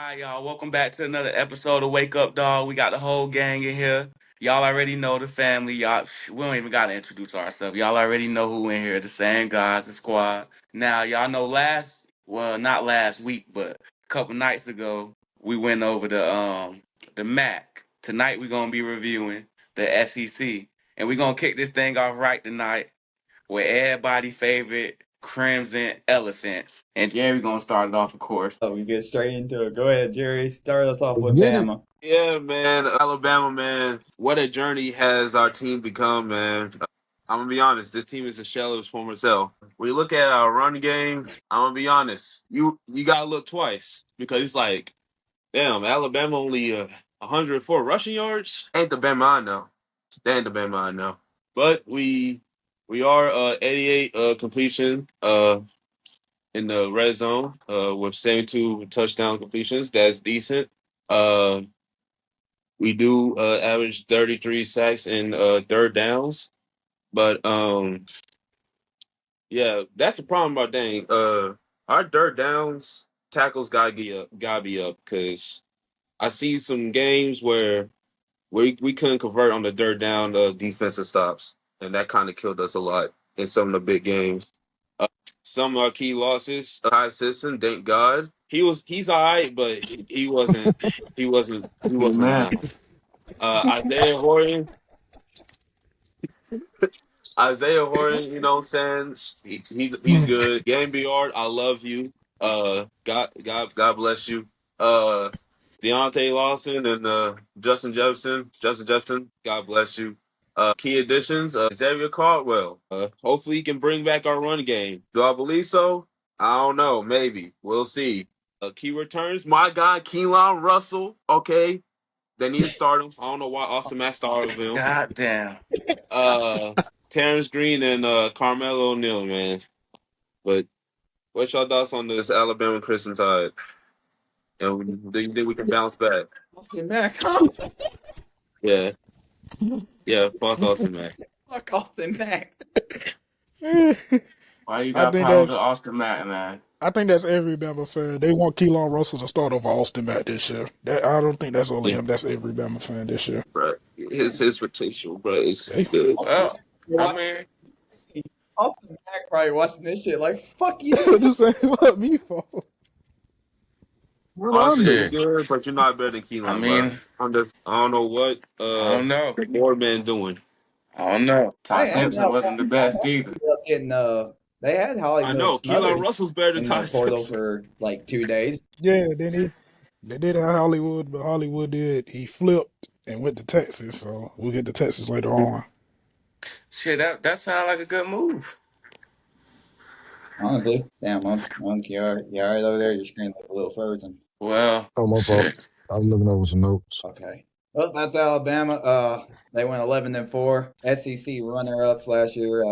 right, y'all. Welcome back to another episode of Wake Up, Dog. We got the whole gang in here. Y'all already know the family. Y'all, we don't even gotta introduce ourselves. Y'all already know who in here. The same guys, the squad. Now, y'all know not last week, but a couple nights ago, we went over the MAC. Tonight, we're gonna be reviewing the SEC, and we're gonna kick this thing off right tonight with everybody favorite Crimson Elephants. And Jerry gonna start it off, of course. We get straight into it. Go ahead, Jerry. Start us off with Get it? Bama. Yeah, man. Alabama, man. What a journey has our team become, man. I'm gonna be honest. This team is a shell of its former self. When you look at our run game, I'm gonna be honest. You gotta look twice because it's like, damn, Alabama only 104 rushing yards. Ain't the Bama I know. They ain't the Bama I know. But we are 88 completion in the red zone with 72 touchdown completions. That's decent. Uh, we do average 33 sacks in third downs, but yeah, that's the problem about dang. Our third downs tackles gotta be up because I see some games where we couldn't convert on the third down defensive stops, and that kind of killed us a lot in some of the big games. Some of our key losses, Ty Simpson, thank God. He's all right, but he wasn't Man. enough. Isaiah Horton, you know what I'm saying? He's good. Game Yard, I love you. God bless you. Deontay Lawson and Justin Jefferson, God bless you. Key additions, Xavier Caldwell. Hopefully he can bring back our run game. Do I believe so? I don't know. Maybe. We'll see. Key returns, my guy, Keelan Russell. Okay. They need to start him. I don't know why Austin Mack started with him. God damn. Uh, Terrence Green and Carmelo O'Neal, man. But what's your thoughts on this Alabama Crimson Tide? And do you think we can bounce back? Austin Mack. Yeah. Yeah, fuck Austin Mack. Fuck Austin Mack. Why you I got think problems with that's Austin Mack, man? I think that's every Bama fan. They want Keelan Russell to start over Austin Matt this year. I don't think that's only Yeah, him. That's every Bama fan this year. bro. His potential, bro, is Hey, good. Well, I Watch- mean, Austin Mack probably watching this shit like, fuck you. just saying what me for? What I Honestly, do? he's shit. good, but you're not better than I Keelan, bro. mean, I don't know what I don't know. the Boardman doing. I don't know. Ty I ain't Simpson know. wasn't the best either. Getting, they had I Hollywood know Keelan smothered Russell's better than in the Ty portal Simpson. for like 2 days. Yeah, they did have Hollywood, but Hollywood he flipped and went to Texas. So we'll get to Texas later on. Shit, that sounds like a good move. Honestly. Damn, Monk, you alright over there? Your screen look a little frozen. Well, Oh, my fault. shit. I was looking over some notes. Okay. Well, that's Alabama. They went 11-4. SEC runner-ups last year.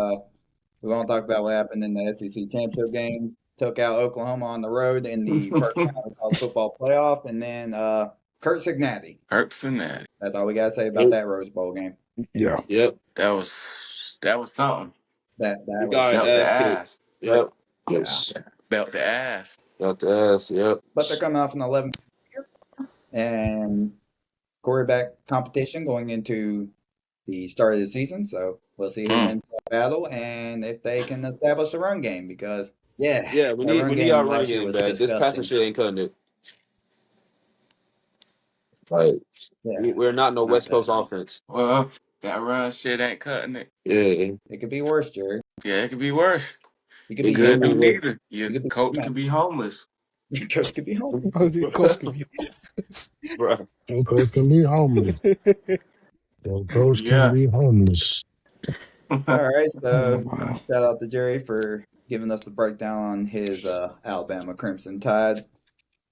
We won't talk about what happened in the SEC championship game. Took out Oklahoma on the road in the first round of the college football playoff, and then Kurt Cincinnati. Cincinnati. That's all we gotta say about that Rose Bowl game. Yeah. Yep, That was something. That we was got Belt our the ass kicked. ass. Yep, yeah. yes, Belt the ass. got the ass. Yep. But they're coming off an 11 and quarterback competition going into the start of the season. So we'll see who wins that battle and if they can establish a run game because Yeah, we that need run we need our game run last year game was back. This passing disgusting. shit ain't cutting it. Like Yeah, we're not no not West Coast definitely. offense. Well, that run shit ain't cutting it. Yeah, It could be worse, Jerry. Yeah, it could be worse. You could it be Could can be be UMass. worse. neither. Your You could be coach could UMass. be homeless. Your coach could be home. Coach could be. Bro. Your coach can be homeless. Your coach can Yeah. be homeless. All right, Oh, so man. shout out to Jerry for giving us the breakdown on his Alabama Crimson Tide.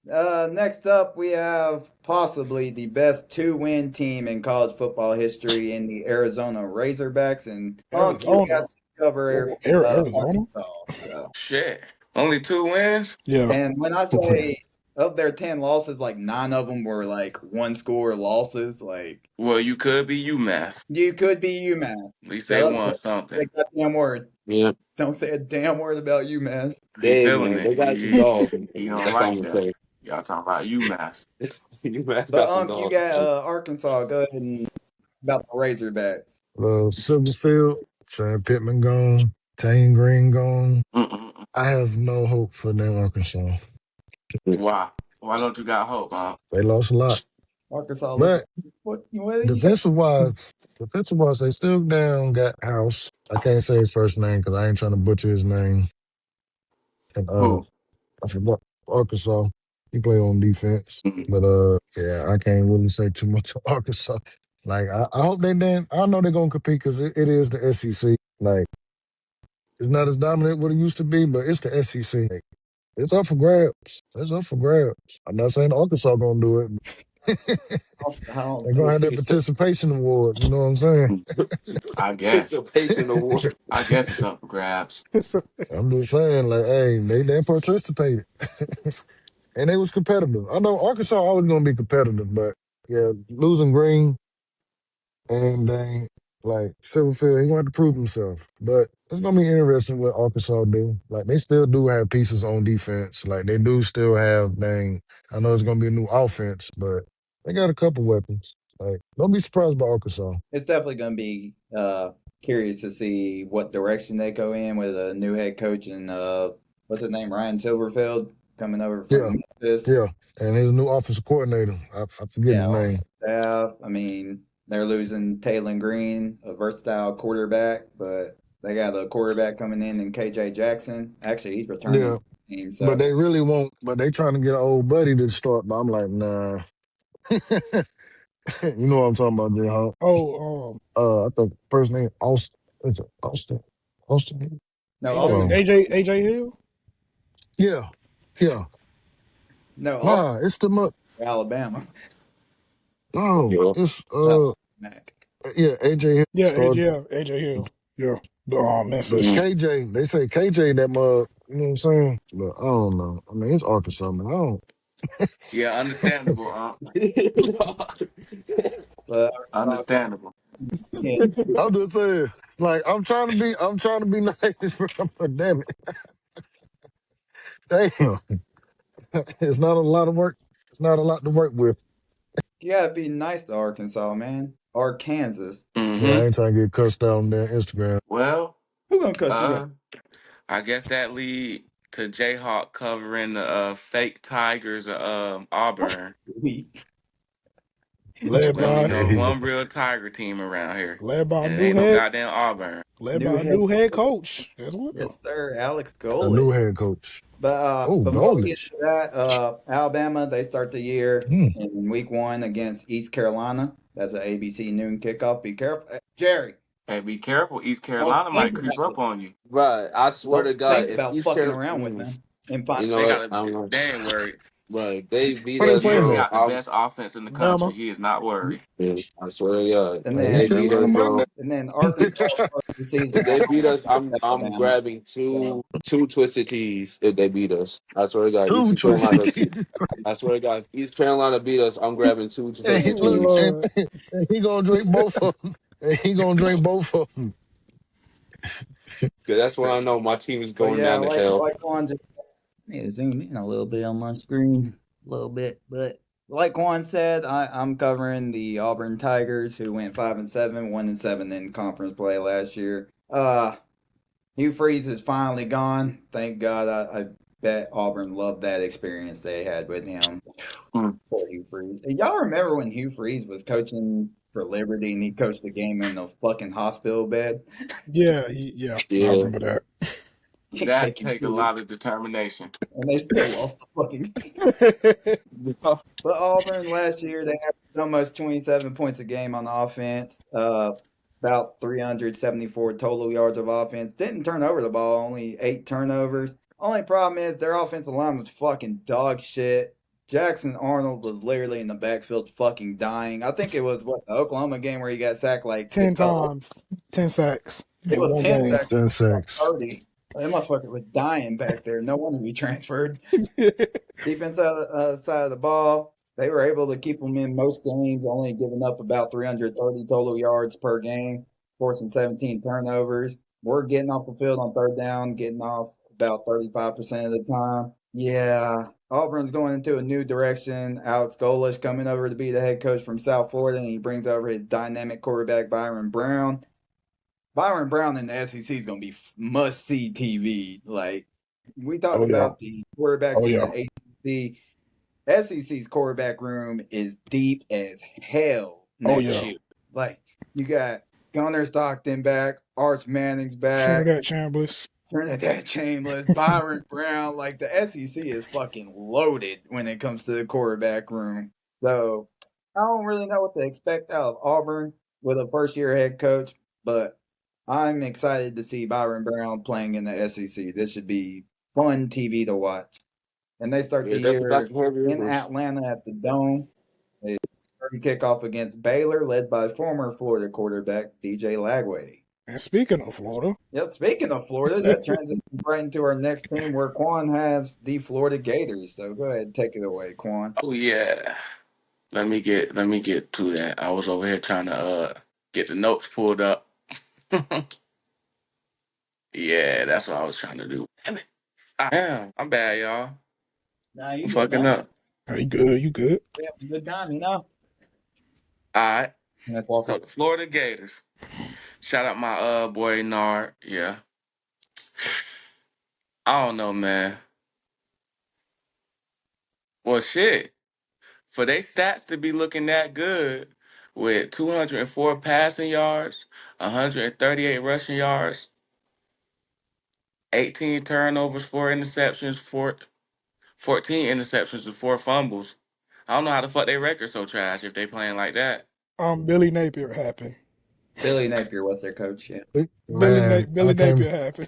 Next up, we have possibly the best two-win team in college football history in the Arizona Razorbacks, and Monk, you Arizona. got to cover Arizona. Arkansas. So. Shit. Only 2 wins? Yeah. And when I say of their 10 losses, like 9 of them were like one-score losses. Like Well, you could be UMass. you could be UMass. At least they Shut up, won say something. a goddamn word. Yeah. Don't say a damn word about UMass. He Hey feeling man, they it. got some dogs. He don't That's all I'm like gonna that. say. Y'all talking about UMass. UMass But got some you dogs. got Arkansas. Go ahead and about the Razorbacks. Silverfield, Chad Pittman gone, Tane Green gone. Mm-mm. I have no hope for them Arkansas. Why? Why don't you got hope, huh? They lost a lot. Arkansas looking. But What did you say? defensive wise, they still down got House. I can't say his first name because I ain't trying to butcher his name. And Who? I forgot Arkansas. He play on defense. Mm. But yeah, I can't really say too much of Arkansas. Like I hope they then I know they're gonna compete because it is the SEC. Like it's not as dominant what it used to be, but it's the SEC. Like, it's up for grabs. It's up for grabs. I'm not saying Arkansas gonna do it. But I don't they're gonna have that participation award. You know what I'm saying? I guess. Participation award. I guess it's up for grabs. I'm just saying, like, hey, they participated. And they was competitive. I know Arkansas always gonna be competitive, but yeah, losing Green and they like Silverfield, he wanted to prove himself. But it's gonna be interesting what Arkansas do. Like they still do have pieces on defense. Like they do still have I know it's gonna be a new offense, but they got a couple weapons. Like, don't be surprised by Arkansas. It's definitely going to be curious to see what direction they go in with a new head coach and what's his name, Ryan Silverfield, coming over Yeah, from Memphis. yeah. And his new offensive coordinator. I forget Yeah, his name. staff. I mean, they're losing Taylon Green, a versatile quarterback, but they got a quarterback coming in KJ Jackson. Actually, he's returning Yeah. to the team. But So they really won't. But they trying to get an old buddy to start. But I'm like, nah. You know what I'm talking about, J Hawk. Oh, I think first name Austin. Is it Austin? Austin? no, Hold AJ Austin. on. AJ Hill. Yeah, yeah. No, Austin, Nah, it's the Alabama. no, Yeah. it's South Mac. yeah, AJ Yeah, started. AJ Hill. Yeah, the But Memphis. Mm. KJ, they say KJ that mug. You know what I'm saying? But I don't know. I mean, it's Arkansas, man. I don't. Yeah, understandable, huh? But Understandable. yeah, I'm just saying. Like I'm trying to be nice, bro. But damn it, damn. It's not a lot of work. It's not a lot to work with. you gotta be nice to Arkansas, man, or Kansas. Yeah, I Mm-hmm. ain't trying to get cussed out on their Instagram. Well, Who gonna cuss you out? uh, I guess that lead to Jayhawk covering the fake Tigers of Auburn. We Led We only by know Yeah, one real Tiger team around here, led by a and it new ain't no head goddamn Auburn. led new by a head new head coach. coach as well. Yes, sir, Alex a new Golich. head coach. But Oh, before we get Golich. to that, Alabama, they start the year Hmm. in week one against East Carolina. That's an ABC noon kickoff. Be careful. Jerry, Hey, be careful. East don't Carolina might think creep about up it. on you. Right. I swear to Don't God, think if about East fucking Carolina, around with them and find you know They what? got I a. don't know. They ain't worried. But they beat Where they us, playing Jerry at? bro. got the best offense in the country. Bama. He is not worried. I swear to God, and if then East they beat Carolina, us, my bad. bro. and then Arkansas starts the season If they at beat home us, against I'm Alabama. grabbing So two twisted teas if they beat us. I swear to God, Two East twisted Carolina. keys. I swear to God, if East Carolina beat us, I'm grabbing two And he twisted Oh look, teas. Lord. and he gonna drink both of them. And he gonna drink both of them. Cause that's when I know my team is but going yeah, down to hell. like Juan just need to zoom in a little bit on my screen, a little bit. But like Juan said, I'm covering the Auburn Tigers, who went 5-7, 1-7 in conference play last year. Hugh Freeze is finally gone. Thank God. I bet Auburn loved that experience they had with him. Mm. Poor Hugh Freeze. Y'all remember when Hugh Freeze was coaching for Liberty and he coached the game in the fucking hospital bed? Yeah, I Yeah. remember that. Can't That take him take a lot serious. of determination. And they still lost the fucking. But Auburn last year, they had almost 27 points a game on offense, about 374 total yards of offense. Didn't turn over the ball, only 8 turnovers. Only problem is their offensive line was fucking dog shit. Jackson Arnold was literally in the backfield fucking dying. I think it was the Oklahoma game where he got sacked like 10 times, 10 sacks it in was one 10 game. sacks, 10-6. 30. That motherfucker was dying back there. No wonder he transferred. Defense side of the ball, they were able to keep them in most games, only giving up about 330 total yards per game, forcing 17 turnovers. We're getting off the field on third down, getting off about 35% of the time. Yeah, Auburn's going into a new direction. Alex Golesh coming over to be the head coach from South Florida, and he brings over his dynamic quarterback Byron Brown. Byron Brown in the SEC is going to be must see TV. Like we talk Oh yeah. about the quarterbacks Oh in yeah. the ACC, SEC's quarterback room is deep as hell Oh next yeah. year. Like you got Gunnar Stockton back, Arch Manning's back, Trinidad Chambliss. Trinidad Chambliss, Byron Brown. Like the SEC is fucking loaded when it comes to the quarterback room. So I don't really know what to expect out of Auburn with a first year head coach, but I'm excited to see Byron Brown playing in the SEC. This should be fun TV to watch. And they start Yeah, the definitely got year some heavy in hitters. Atlanta at the Dome. They early kickoff against Baylor, led by former Florida quarterback DJ Lagway. And speaking of Florida, Yep, speaking of Florida, that transitions right into our next team where Quan has the Florida Gators. So go ahead, take it away, Quan. Oh yeah. Let me get to that. I was over here trying to get the notes pulled up. Yeah, that's what I was trying to do. Damn it. I am. I'm bad, y'all. Nah, you I'm good, fucking man. up. are you good? You good? We have a good time, you know? Alright. That's So Walker. the Florida Gators. Shout out my boy Nard. Yeah. I don't know, man. Well shit. For they stats to be looking that good with 204 passing yards, 138 rushing yards, 18 turnovers, 14 interceptions and 4 fumbles. I don't know how the fuck they record so trash if they playing like that. Billy Napier happy. Billy Napier was their coach, yeah. Man, Billy I Napier can't. happy.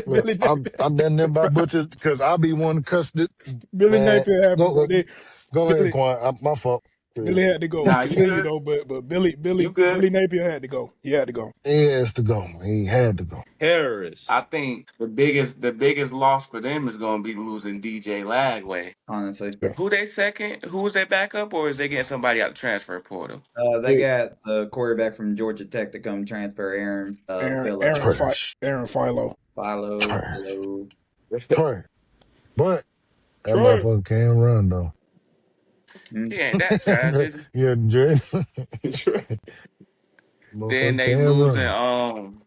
Look, Billy Napier. I've been there by butchers because I be one cussed it. Billy Man, Napier happy, go but they go ahead, Billy Quan. My fault. Yeah. Billy had to go. Nah, you Continue good? though, but You good? Billy Napier had to go. He had to go. He has to go. He had to go. Harris. I think the biggest loss for them is gonna be losing DJ Lagway. Honestly. Yeah. Who they second? Who was their backup, or is they getting somebody out the transfer portal? They got the quarterback from Georgia Tech to come transfer Aaron Philo. Trash. Aaron Philo. Trash. Philo. Trash. But that Trey. motherfucker can run though. Mm. He ain't that trash, is he? Yeah, Jay. Then Motherfucker they can losing run.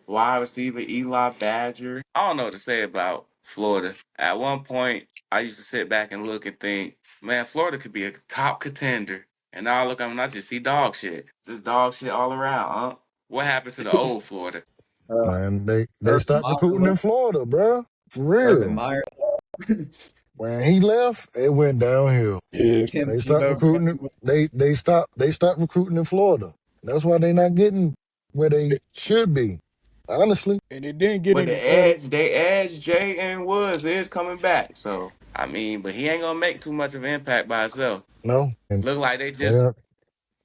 wide receiver Eli Badger. I don't know what to say about Florida. At one point, I used to sit back and look and think, man, Florida could be a top contender. And now I look, I just see dog shit. Just dog shit all around, huh? What happened to the old Florida? Uh, Man, they Urban stopped Meyer recruiting in left. Florida, bro. For Urban real. Meyer. When he left, it went downhill. Yeah. Tim They stopped Tebow. recruiting. They stopped recruiting in Florida. That's why they not getting where they should be. Honestly, And it didn't get With the any better. edge, Jay and Woods is coming back. So, but he ain't gonna make too much of an impact by himself. no. And Look like they they just got,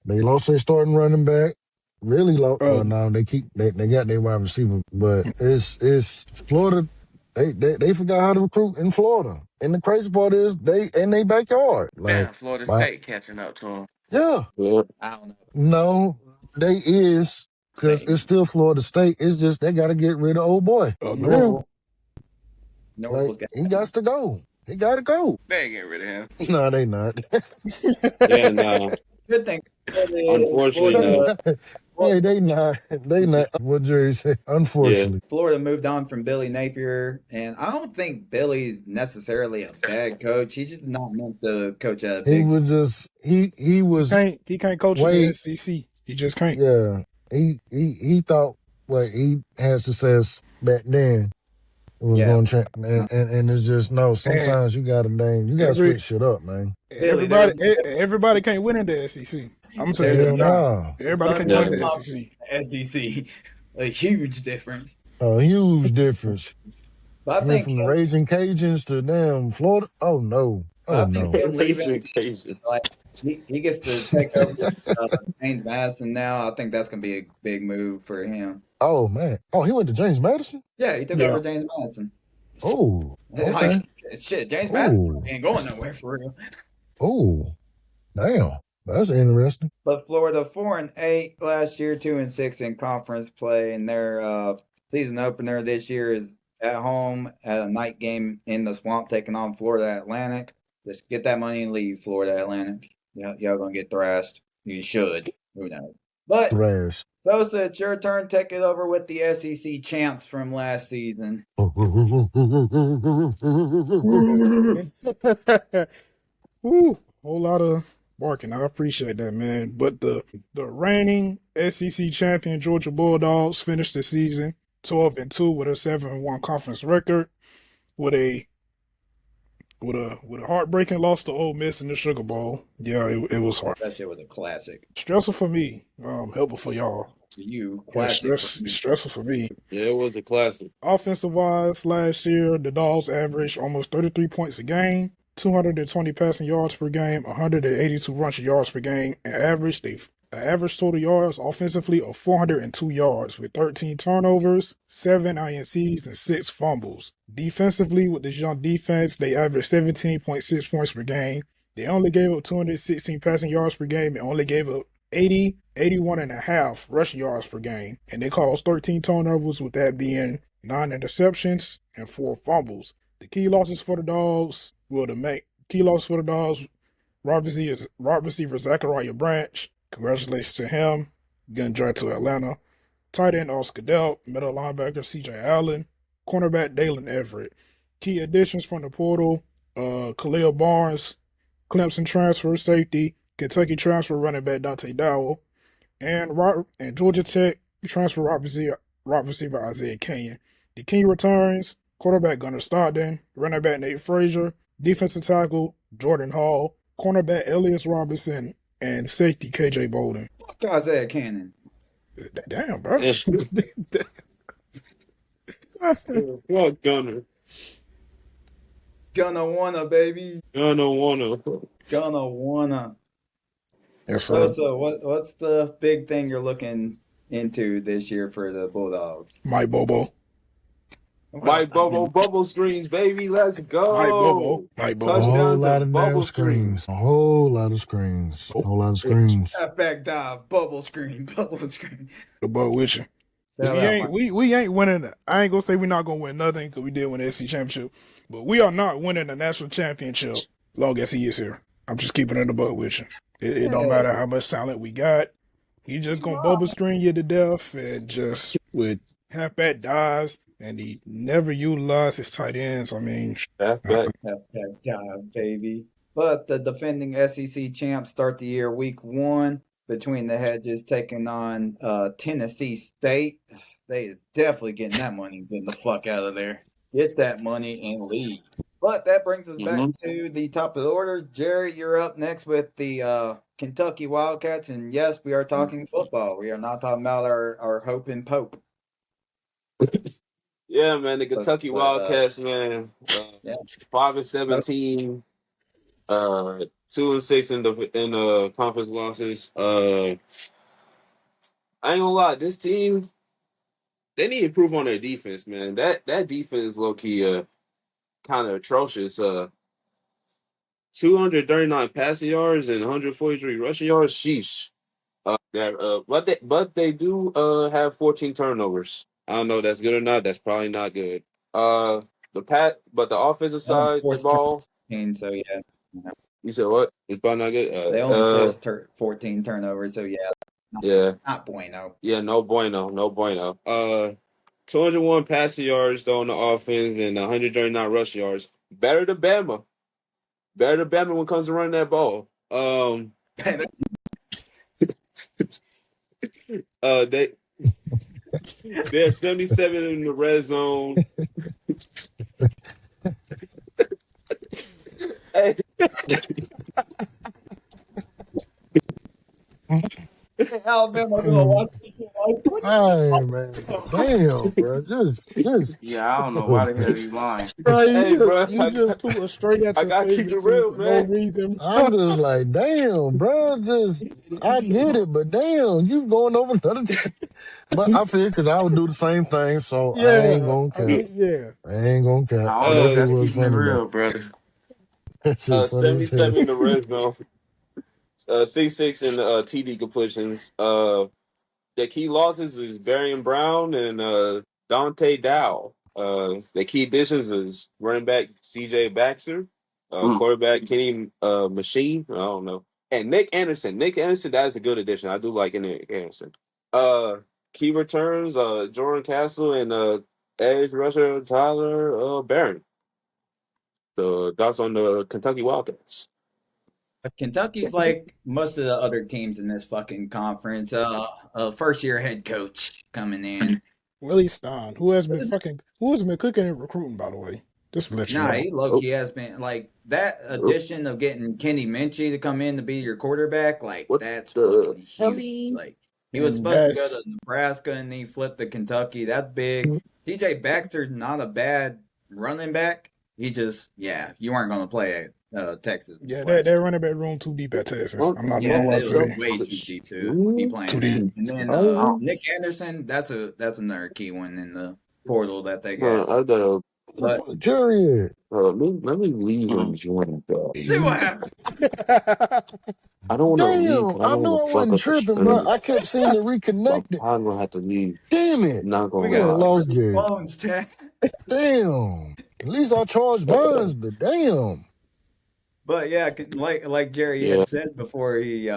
they lost their starting running back. Really low. Uh, Well, now they got their wide receiver, but it's Florida. They forgot how to recruit in Florida. And the crazy part is they in their backyard. Like, damn Florida my State catching up to him. yeah, Yeah. I don't know. no, they is because it's Maybe. still Florida State. It's just they got to get rid of old boy. For real. Norval. Norval. Norval's Like got he got to go. He got to go. They ain't getting rid of him. No, they not. Yeah, no. good thing. Unfortunately, no. Florida, Hey, they not. They not. What Jerry said. Yeah. Unfortunately, Florida moved on from Billy Napier, and I don't think Billy's necessarily a bad coach. He's just not meant to coach at a he big. was just he was He can't coach in the way. SEC. He just can't. Yeah, he thought what he had success back then. It was Yeah, going to and it's just no. And Sometimes you gotta every switch shit up, man. Billy, there was everybody can't win in the SEC. I'm gonna tell you there's a that Hell now. no, Everybody can't Sun win No. in the Belt SEC. SEC, a huge difference. a huge difference. But I Went think from the him, Raging Cajuns to damn Florida. Oh no, but oh I think no. him leaving, Racing occasions. like he gets to take over uh, James Madison now. I think that's gonna be a big move for him. Oh man. Oh, he went to James Madison. Yeah, he took Yeah. over James Madison. Oh, okay. Like shit, James Madison Oh, ain't going nowhere for real. oh, damn. That's interesting. But Florida 4-8 last year, 2-6 in conference play, and their season opener this year is at home at a night game in the swamp, taking on Florida Atlantic. Just get that money and leave Florida Atlantic. Yeah, y'all gonna get thrashed. You should. Who knows? But Trash. Sosa, it's your turn. Take it over with the SEC champs from last season. Woo, whole lot of barking. I appreciate that, man. But the reigning SEC champion Georgia Bulldogs finished the season 12-2 with a 7-1 conference record, with a heartbreaking loss to Ole Miss in the Sugar Bowl. Yeah, it was hard. That shit was a classic. Stressful for me. Helpful for y'all. For you, Yeah, classic. stressful for me. Yeah, it was a classic. Offensive wise, last year the Dogs averaged almost 33 points a game, 220 passing yards per game, 182 rushing yards per game, and average total yards offensively of 402 yards with 13 turnovers, 7 INCs, and 6 fumbles. Defensively, with this young defense, they averaged 17.6 points per game. They only gave up 216 passing yards per game and only gave up 81 and a half rushing yards per game. And they caused 13 turnovers, with that being 9 interceptions and 4 fumbles. The key losses for the Dogs, wide receiver Zachariah Branch. Congratulations to him. Getting drafted to Atlanta. Tight end Oscar Delp. Middle linebacker CJ Allen. Cornerback Dalen Everett. Key additions from the portal, Khalil Barnes. Clemson transfer safety. Kentucky transfer running back Dante Dowell. And Georgia Tech transfer wide receiver Isaiah Kenyon. The key returns, quarterback Gunnar Stockton. Running back Nate Frazier. Defensive tackle Jordan Hall. Cornerback Elias Robinson. And safety KJ Bolden. Fuck Isaiah Cannon. Damn, bro. Fuck Gunner. Gonna wanna, baby. Gonna wanna. Gonna wanna. Yes, sir. So what's the big thing you're looking into this year for the Bulldogs? Mike Bobo. Mike Bobo bubble screens, baby. Let's go. Mike Bobo. A Touchdown whole to lot of damn bubble screens. A whole lot of screens. A whole lot of screens. Halfback dive, bubble screen, bubble screen. The butt with you. Shout out We ain't winning. I ain't gonna say we're not gonna win nothing because we did win the SEC championship, but we are not winning the national championship long as he is here. I'm just keeping it a butt with you. It don't matter how much talent we got. He just gonna bubble screen you to death and just with halfback dives, and he never utilized his tight ends. I mean, halfback dive, baby. But the defending SEC champs start the year week 1 between the hedges, taking on Tennessee State. They is definitely getting that money, getting the fuck out of there. Get that money and leave. But that brings us back to the top of the order. Jerry, you're up next with the Kentucky Wildcats. And yes, we are talking football. We are not talking about our hope and pope. Yeah, man. The Kentucky Wildcats, man. 5-17. 2-6 in the conference losses. I ain't gonna lie, this team, they need to improve on their defense, man. That defense low key kind of atrocious. 239 passing yards and 143 rushing yards. Sheesh. But they do have 14 turnovers. I don't know if that's good or not. That's probably not good. But the offensive side, the ball. So yeah. You said what? It's probably not good. They only forced 14 turnovers, so yeah. Not bueno. Yeah, no bueno. 201 passing yards though on the offense and 139 rushing yards. Better than Bama. When it comes to running that ball. They're 77 in the red zone. Hey. Alabama gonna watch this shit like, Hey man, damn, bro, just Yeah, I don't know why the hell he's lying. Hey, bro, you just threw a straight at your gotta keep favorite it real, team for man. no reason. I'm just like, damn, bro, I get it, but damn, you going over another team. But I feel because I would do the same thing, so I ain't gonna cap. I ain't gonna cap. I don't know. That That's shit was keeping it funny real, though. brother. That shit funny as 77 hell. in the red zone. 66 in the TD completions. The key losses is Barian Brown and Dante Dow. The key additions is running back C.J. Baxter, quarterback Kenny Machine. I don't know, and Nick Anderson. Nick Anderson, that is a good addition. I do like Nick Anderson. Key returns Jordan Castle and edge rusher Tyler Barron. So thoughts on the Kentucky Wildcats? Kentucky's like most of the other teams in this fucking conference. First year head coach coming in. Willie Stein, who has been cooking and recruiting, by the way. Just to let you Nah, know. he low key has been like that addition of getting Kenny Minchie to come in to be your quarterback. Like What that's the fucking hell? huge. Like he was And supposed to go that's to Nebraska and he flipped to Kentucky. That's big. DJ Baxter's not a bad running back. He just you weren't gonna play at Texas. that running back room too deep at Texas. I'm not Yeah, gonna lie it to was you. way too deep to be playing Too that. deep. And then Nick Anderson, that's another key one in the portal that they got. I gotta But Jerry. let me leave and join that. see what happened. I don't want to leave Damn, because I I don't knew want I to fuck wasn't up the tripping, bro. stream. I kept seeing it My reconnected. pod gonna have to leave. Damn it. I'm not We gonna We done got lie. lost Jerry. phones, Chad. Damn. At least I charged mine, but damn. But yeah, like Jerry Yeah. had said before he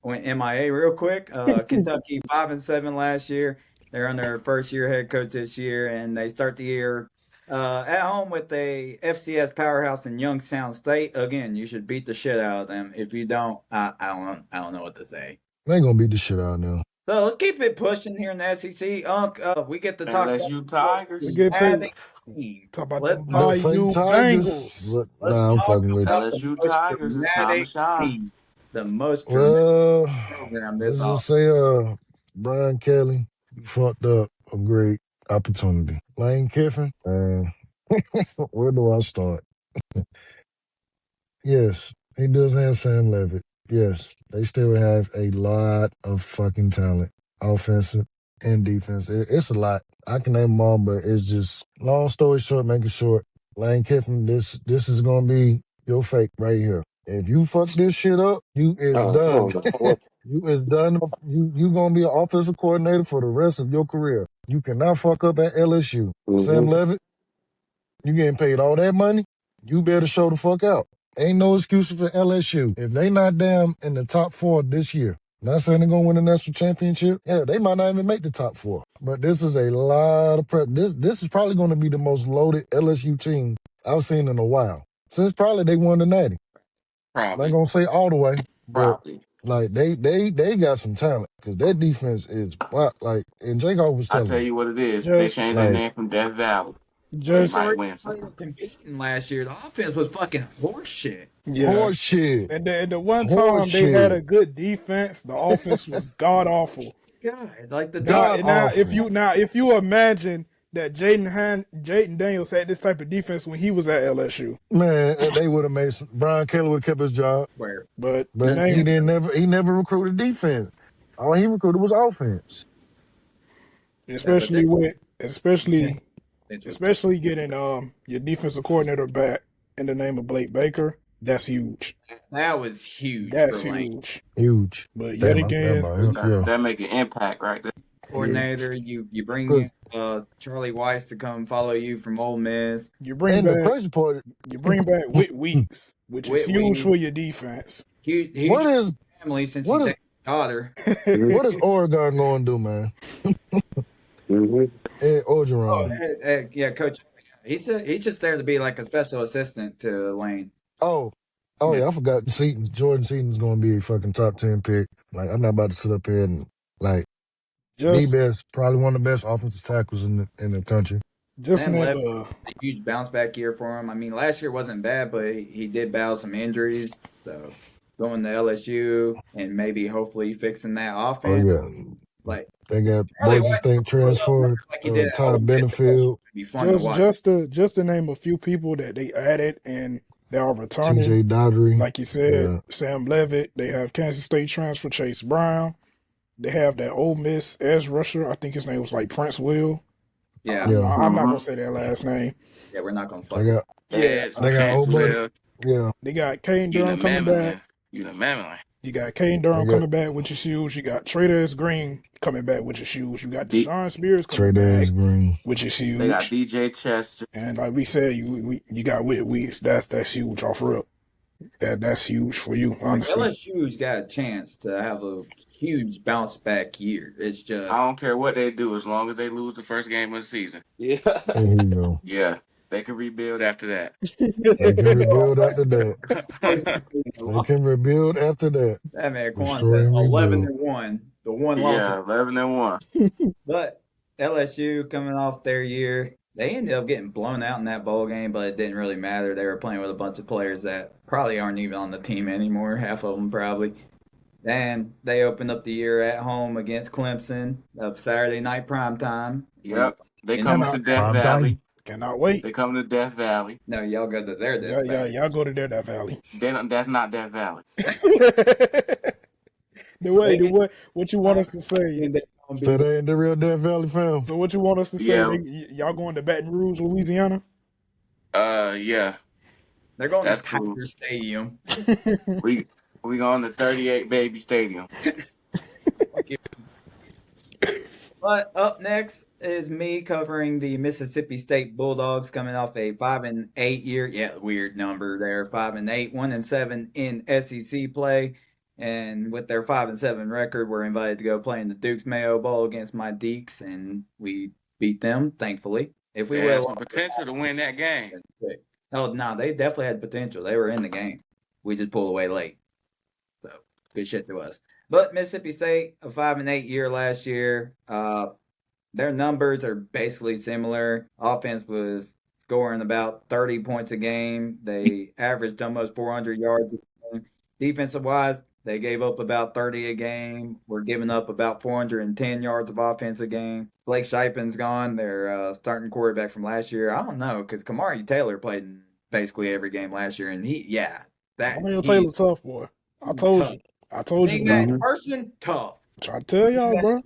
went MIA real quick. Kentucky 5-7 last year. They're on their first year head coach this year, and they start the year at home with a FCS powerhouse in Youngstown State. Again, you should beat the shit out of them. If you don't, I don't know what to say. They ain't gonna beat the shit out now. So let's keep it pushing here in the SEC. We get to talk about LSU the most We Tigers. get to dramatic team. talk about Let's them talk. The fake Bayou Tigers. Bengals. But Let's nah, I'm talk fucking with you. about the LSU most Tigers. It's time to dramatic shine. team. The most dramatic Well, program this let's off. just say Brian Kelly, you fucked up a great opportunity. Lane Kiffin, where do I start? Yes, he does have Sam Levitt. Yes, they still have a lot of fucking talent, offensive and defense. It's a lot. I can name them all, but it's just long story short, make it short. Lane Kiffin, this is gonna be your fate right here. If you fuck this shit up, you is done. You is done. You gonna be an offensive coordinator for the rest of your career. You cannot fuck up at LSU. Sam Levitt, you getting paid all that money. You better show the fuck out. Ain't no excuses for LSU. If they not damn in the top 4 this year, not saying they're gonna win the national championship. Yeah, they might not even make the top 4. But this is a lot of prep. This is probably gonna be the most loaded LSU team I've seen in a while. Since probably they won the Natty. I'm not Probably. gonna say all the way, but Probably. like they got some talent because their defense is like. And Jacob was I telling tell me you what it is. If they Just change their like name from Death Valley, they just might Before win they some. were competing last year, the offense was fucking horseshit. yeah. horse shit, And the one horse time they had shit, a good defense, the offense was god awful. God, like the Now, god defense. awful. if you imagine that Jaden Daniels had this type of defense when he was at LSU, Man, they would have made some. Brian Kelly would have kept his job, Where but it but ain't. he never recruited defense. All he recruited was offense. yeah, but Especially with especially this was especially getting your defensive coordinator back in the name of Blake Baker. That's huge. that was huge That's for Lane. huge. Huge. But yet Damn, I forgot again, about him. Yeah. That make an impact right there. Coordinator, you bring Good. in Charlie Weiss to come follow you from Ole Miss. you bring And the back crazy part, Whit Weeks, which is Whit huge for Weeks. your defense. Huge what for is family since what he is takes his daughter. what is Oregon going to do, man? Ed Oh, Orgeron. yeah, coach. He's just there to be like a special assistant to Lane. Oh, Yeah. yeah, I forgot Jordan Seaton's going to be a fucking top 10 pick. Like, I'm not about to sit up here and, like, the Just best, probably one of the best offensive tackles in the country. just Sam name Levitt, a huge bounce back year for him. I mean, last year wasn't bad, but he did battle some injuries. So going to LSU and maybe hopefully fixing that Oh, offense. yeah. Like They got Charlie Boise White, State transfer, like he did at Ty Ole Miss, it Benefield, would be fun to watch. just to name a few people that they added and they are returning. TJ Daughtry. Like you said, Yeah. Sam Levitt. They have Kansas State transfer Chase Brown. They have that Ole Miss edge rusher. I think his name was like Prince Will. Yeah, Yeah. I'm not gonna say that last name. yeah, we're not gonna They fuck. got Yeah, they got Prince old buddy. Will, Yeah. They got Caden you the Durham coming back. Mammon. You the Mammon. You got Kane They Durham got coming back with your shoes. You got Trader Green coming back with your shoes. You got D- Deshaun Spears coming Trey back, Dance Green. which is they got huge. DJ Chester. And like we said, you got Whit Weeks. That's huge off rip. That's huge for you, honestly. LSU's got a chance to have a huge bounce back year. It's I just don't care what they do as long as they lose the first game of the season. Yeah. There you go. Yeah, they can rebuild after that. They can rebuild what after that. They can rebuild after that. that man Quan Restore said and 11 rebuild. and 1. The one loss. Yeah, 11-1. But LSU coming off their year, they ended up getting blown out in that bowl game, but it didn't really matter. They were playing with a bunch of players that probably aren't even on the team anymore, half of them probably. And they opened up the year at home against Clemson of Saturday night prime time. Yep, they And coming Cannot to Death Prime Valley. time. cannot wait. They coming to Death Valley. no, y'all go to their Yeah, Death Valley. y'all go to there, that valley. That's not Death Valley. The way, Vegas, what you want us to say? and they're gonna be- So they ain't the real Death Valley fam. So what you want us to say? Yeah. Y'all going to Baton Rouge, Louisiana? Yeah, they're going that's to cool. Tiger Stadium. We going to 38 Baby Stadium. But up next is me covering the Mississippi State Bulldogs coming off a 5-8 year. Yeah, weird number there. 5-8, 1-7 in SEC play. And with their 5-7 record, we're invited to go play in the Duke's Mayo Bowl against my Deeks, and we beat them, thankfully. If we They would had have some potential to win that game. oh no, they definitely had potential. They were in the game. We just pulled away late. So good shit to us. But Mississippi State, a 5-8 year last year. Their numbers are basically similar. Offense was scoring about 30 points a game. They averaged almost 400 yards a game. Defensive wise, they gave up about 30 a game. We're giving up about 410 yards of offense a game. Blake Shipen's gone. Their starting quarterback from last year. I don't know, because Kamari Taylor played in basically every game last year, and Emmanuel Taylor tough, boy. I told tough. you. I told you, Big bro. man person, tough. Try to tell y'all, bro.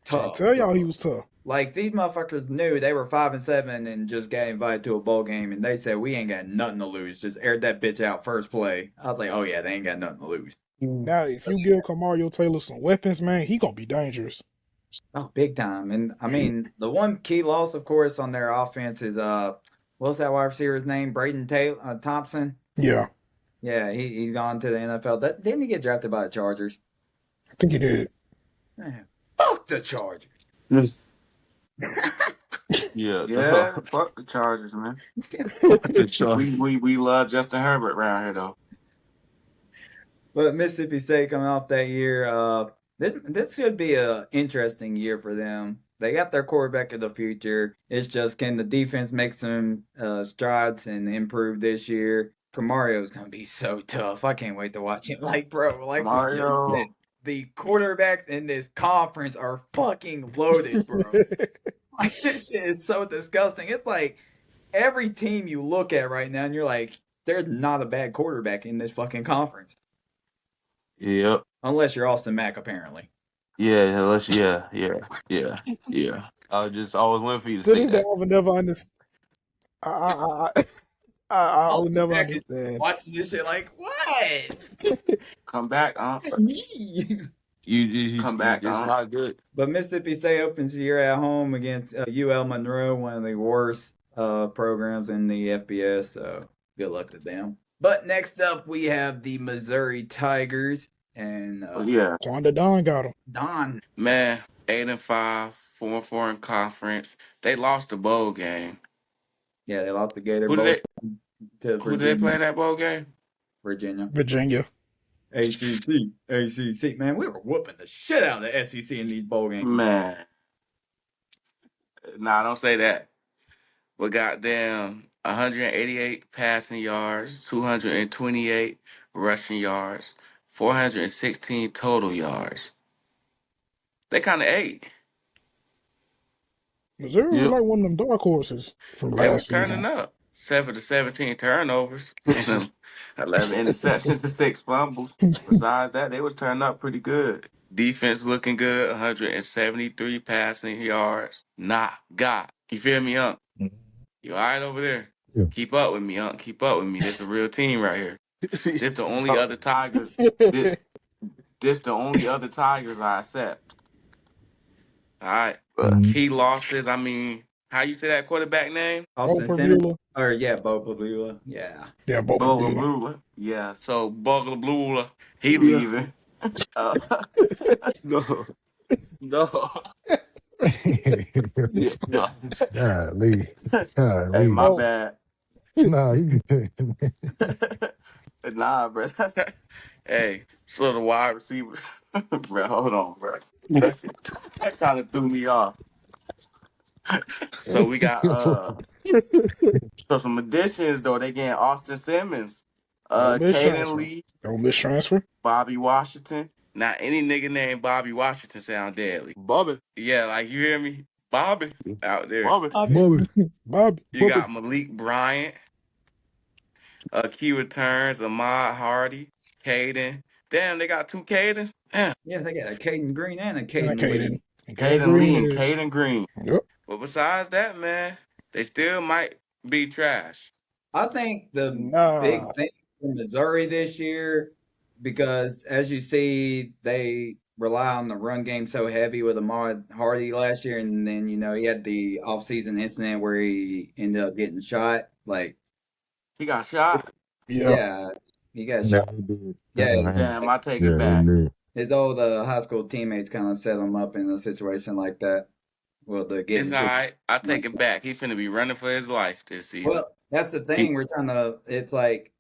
Try to Tough. tell y'all he was tough. Like these motherfuckers knew they were 5-7 and just got invited to a bowl game, and they said we ain't got nothing to lose. Just aired that bitch out first play. I was like, oh yeah, they ain't got nothing to lose. Now, if you give Kamario Taylor some weapons, man, he gonna be dangerous. Oh, big time. And I mean, the one key loss, of course, on their offense is what's that wide receiver's name? Braden Taylor Thompson. Yeah, Yeah, he's gone to the NFL. Didn't he get drafted by the Chargers? I think he did. Man, fuck the Chargers. Yeah. Yeah, fuck the Chargers, man. The Chargers. We love Justin Herbert around here though. But Mississippi State coming off that year, this should be an interesting year for them. They got their quarterback of the future. It's just can the defense make some strides and improve this year? Camario is gonna be so tough. I can't wait to watch him. Like, bro, like we just Mario. said, the quarterbacks in this conference are fucking loaded, bro. Like this shit is so disgusting. It's like every team you look at right now, and you're like, there's not a bad quarterback in this fucking conference. Yep. Unless you're Austin Mack, apparently. Yeah. Yeah. I always waiting for you to To say this day, that. I would never understand. I would never Mack is understand. watching this shit like, what? Come back, Come back, It's huh? not good. But Mississippi State opens the year at home against UL Monroe, one of the worst programs in the FBS. So good luck to them. But next up, we have the Missouri Tigers and Yeah, Quanda Don got him. Don. man. 8-5, 4-4 in conference. They lost the bowl game. Yeah, they lost the Gator Who Bowl did to Who did they play Virginia. in that bowl game? Virginia. ACC. Man, we were whooping the shit out of the SEC in these bowl games. Man, nah, don't say that. We got them 188 passing yards, 228 rushing yards, 416 total yards. They kind of ate. Missouri was Yep. like one of them dark horses from They was last turning season. up. 7 to 17 turnovers, and 11 interceptions to 6 fumbles. Besides that, they was turning up pretty good. Defense looking good, 173 passing yards. Nah, God. You feel me, Unc? You all right over there? Yeah. Keep up with me, Unc. Keep up with me. This a real team right here. This the only Talk- other Tiger. This the only other Tigers I accept. All right. Mhm. Key losses. I mean, how you say that quarterback name? Bo Austin Simmons, Permula. or yeah, Bo Pabula. Yeah. Yeah, Bo Bugler Permula. Blue. Yeah. So Bugler Blue, he Yeah. leaving. Uh, No. No. Yeah. No. Golly. hey, my Golly. Oh, bad. Nah, you good. Nah, bro. Hey, so the wide receiver, bro. Hold on, bro. That shit, that kind of threw me off. So we got so some additions though. They getting Austin Simmons, Ole Miss Caden transfer. Lee, Ole Miss transfer. Bobby Washington. Now any nigga named Bobby Washington sound deadly. Bobby. Yeah, like you hear me, Bobby out there. Bobby. Bobby, Bobby. You Bobby. got Malik Bryant, key returns, Ahmad Hardy, Caden. Damn, they got two Cadens. Damn. Yeah, they got a Caden Green and a And Caden Lee. Caden. And Caden Caden Lee Green and it is. Caden Green. Yep. But besides that, man, they still might be trash. I think the Nah. big thing for Missouri this year, because as you see, they rely on the run game so heavy with Ahmad Hardy last year, and then he had the offseason incident where he ended up getting shot. Like, He got shot. Yeah. yeah, he got Yeah, shot. he did. Yeah, Damn, I take it Yeah, he back. did. his old high school teammates kind of set him up in a situation like that. Well, they're It's getting all put right. I like take it that. back. He finna be running for his life this season. Well, that's the He thing. We're trying to. It's like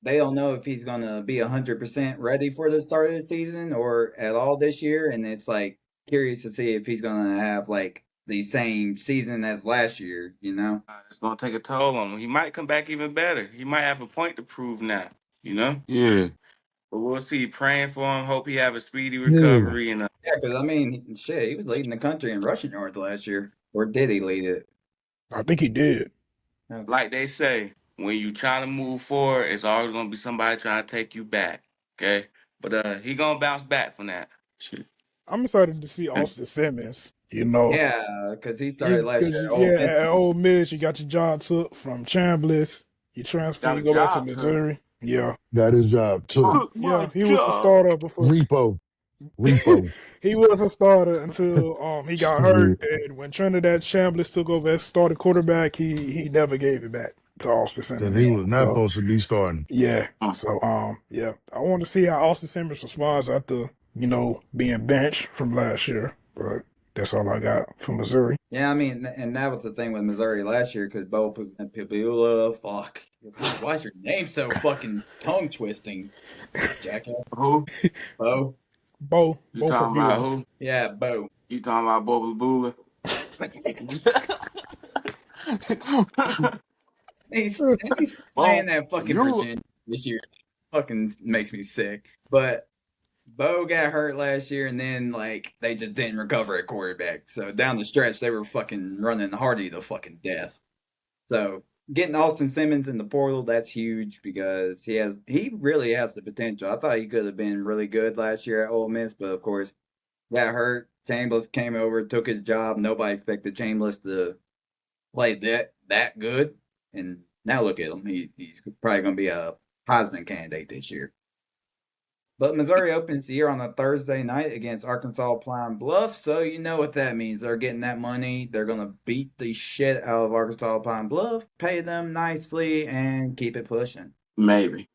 they don't know if he's gonna be 100% ready for the start of the season or at all this year, and it's like curious to see if he's gonna have like the same season as last year. it's gonna take a toll on him. He might come back even better. He might have a point to prove now. You know. Yeah. But we'll see. Praying for him. Hope he have a speedy Yeah. recovery. And Yeah, because I mean, shit, he was leading the country in rushing yards last year, or did he lead it? I think he did. Okay. like they say, when you trying to move forward, it's always gonna be somebody trying to take you back. Okay. But he gonna bounce back from that. Shit. I'm excited to see Austin Simmons. You know, Yeah, because he started you last because year at Ole yeah, Miss. at Ole Miss, you got your job took from Chambliss. You transfer, Got you a go back to job too. Missouri. Yeah, Got his job too. Took my yeah, he was the job. starter before. Repo. Repo. He was a starter until he got hurt, Shit. and when Trinidad Chambliss took over as starting quarterback, he never gave it back to Austin That Simmons. he was not So supposed to be starting. yeah, Mm. so yeah, I want to see how Austin Simmons responds after being benched from last year. But that's all I got from Missouri. Yeah, I mean, and that was the thing with Missouri last year because Bo Pibula, fuck. Why is your name so fucking tongue twisting, jackass? Who? Bo? You Bo talking about Permula. who? Yeah, Bo. You talking about Bobble Boola? He's playing Bo, that fucking You Virginia this year. Fucking makes me sick. But Bo got hurt last year, and then like they just didn't recover at quarterback. So down the stretch, they were fucking running Hardy to fucking death. So getting Austin Simmons in the portal, that's huge because he really has the potential. I thought he could have been really good last year at Ole Miss, but of course got hurt. Chambliss came over, took his job. Nobody expected Chambliss to play that good, and now look at him. He's probably going to be a Heisman candidate this year. But Missouri opens the year on a Thursday night against Arkansas Pine Bluff, so you know what that means. They're getting that money. They're going to beat the shit out of Arkansas Pine Bluff, pay them nicely, and keep it pushing. maybe.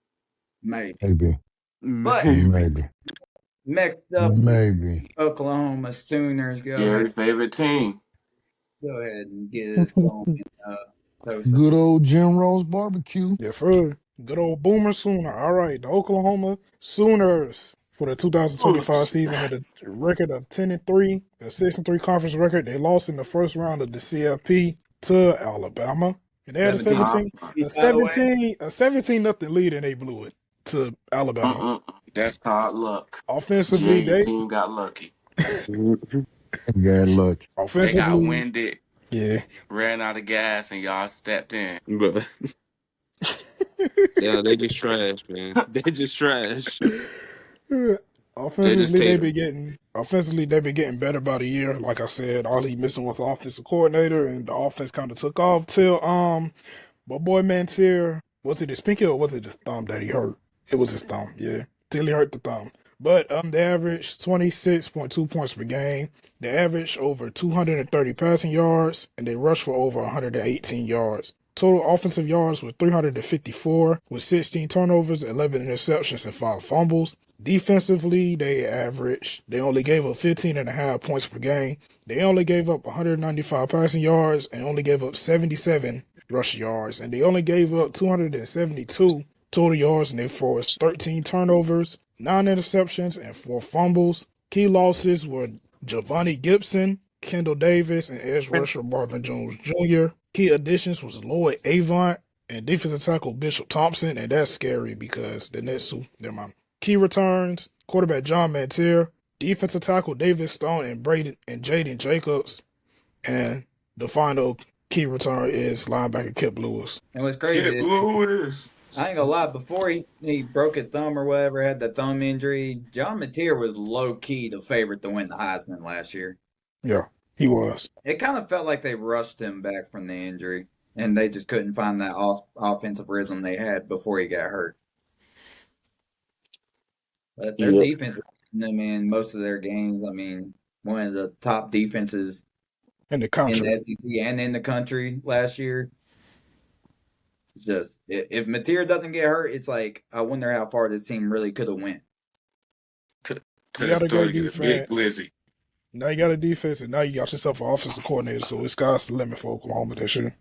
Maybe. Maybe. But Maybe. next up, Maybe. Oklahoma Sooners. Gary's favorite team. Go ahead and get us going. Tosa. Good old Jim Rose barbecue. Yes, sir. Good old Boomer Sooner. All right, the Oklahoma Sooners for the 2025 season had a record of 10-3, a 6-3 conference record. They lost in the first round of the CFP to Alabama, and they had a 17. 17 nothing lead, and they blew it to Alabama. That's called luck. Offensively, Your team got lucky. Got luck. They got offensively, winded, yeah. ran out of gas, and y'all stepped in. But yeah, they just trash, man. They just trash. They just Offensively they've been getting better by the year. Like I said, all he missing was the offensive coordinator, and the offense kind of took off till my boy Mantier, was it his pinky or was it his thumb that he hurt? It was his thumb, yeah. Till he hurt the thumb. But they averaged 26.2 points per game. They averaged over 230 passing yards, and they rushed for over 118 yards. Total offensive yards were 354, with 16 turnovers, 11 interceptions, and 5 fumbles. Defensively, they only gave up 15.5 points per game. They only gave up 195 passing yards and only gave up 77 rush yards, and they only gave up 272 total yards, and they forced 13 turnovers, 9 interceptions, and 4 fumbles. Key losses were Giovanni Gibson, Kendall Davis, and edge rusher Marvin Jones Jr. Key additions was Lloyd Avant and defensive tackle Bishop Thompson, and that's scary because the next two, never mind. Key returns, quarterback John Mantier, defensive tackle David Stone and Jaden Jacobs, and the final key return is linebacker Kip Lewis. And what's Kid crazy is, Lewis. I ain't gonna lie, before he broke his thumb or whatever, had the thumb injury, John Mateer was low key the favorite to win the Heisman last year. Yeah, he was. It kind of felt like they rushed him back from the injury, and they just couldn't find that offensive rhythm they had before he got hurt. But their Yeah. defense, I mean, most of their games, I mean, one of the top defenses In the in country. the SEC and in the country last year. Just if Mateer doesn't get hurt, it's like I wonder how far this team really could have went. To You the got a store good to get a big defense. glizzy. Now you got a defense, and now you got yourself an offensive coordinator, so it's sky's the limit for Oklahoma this year.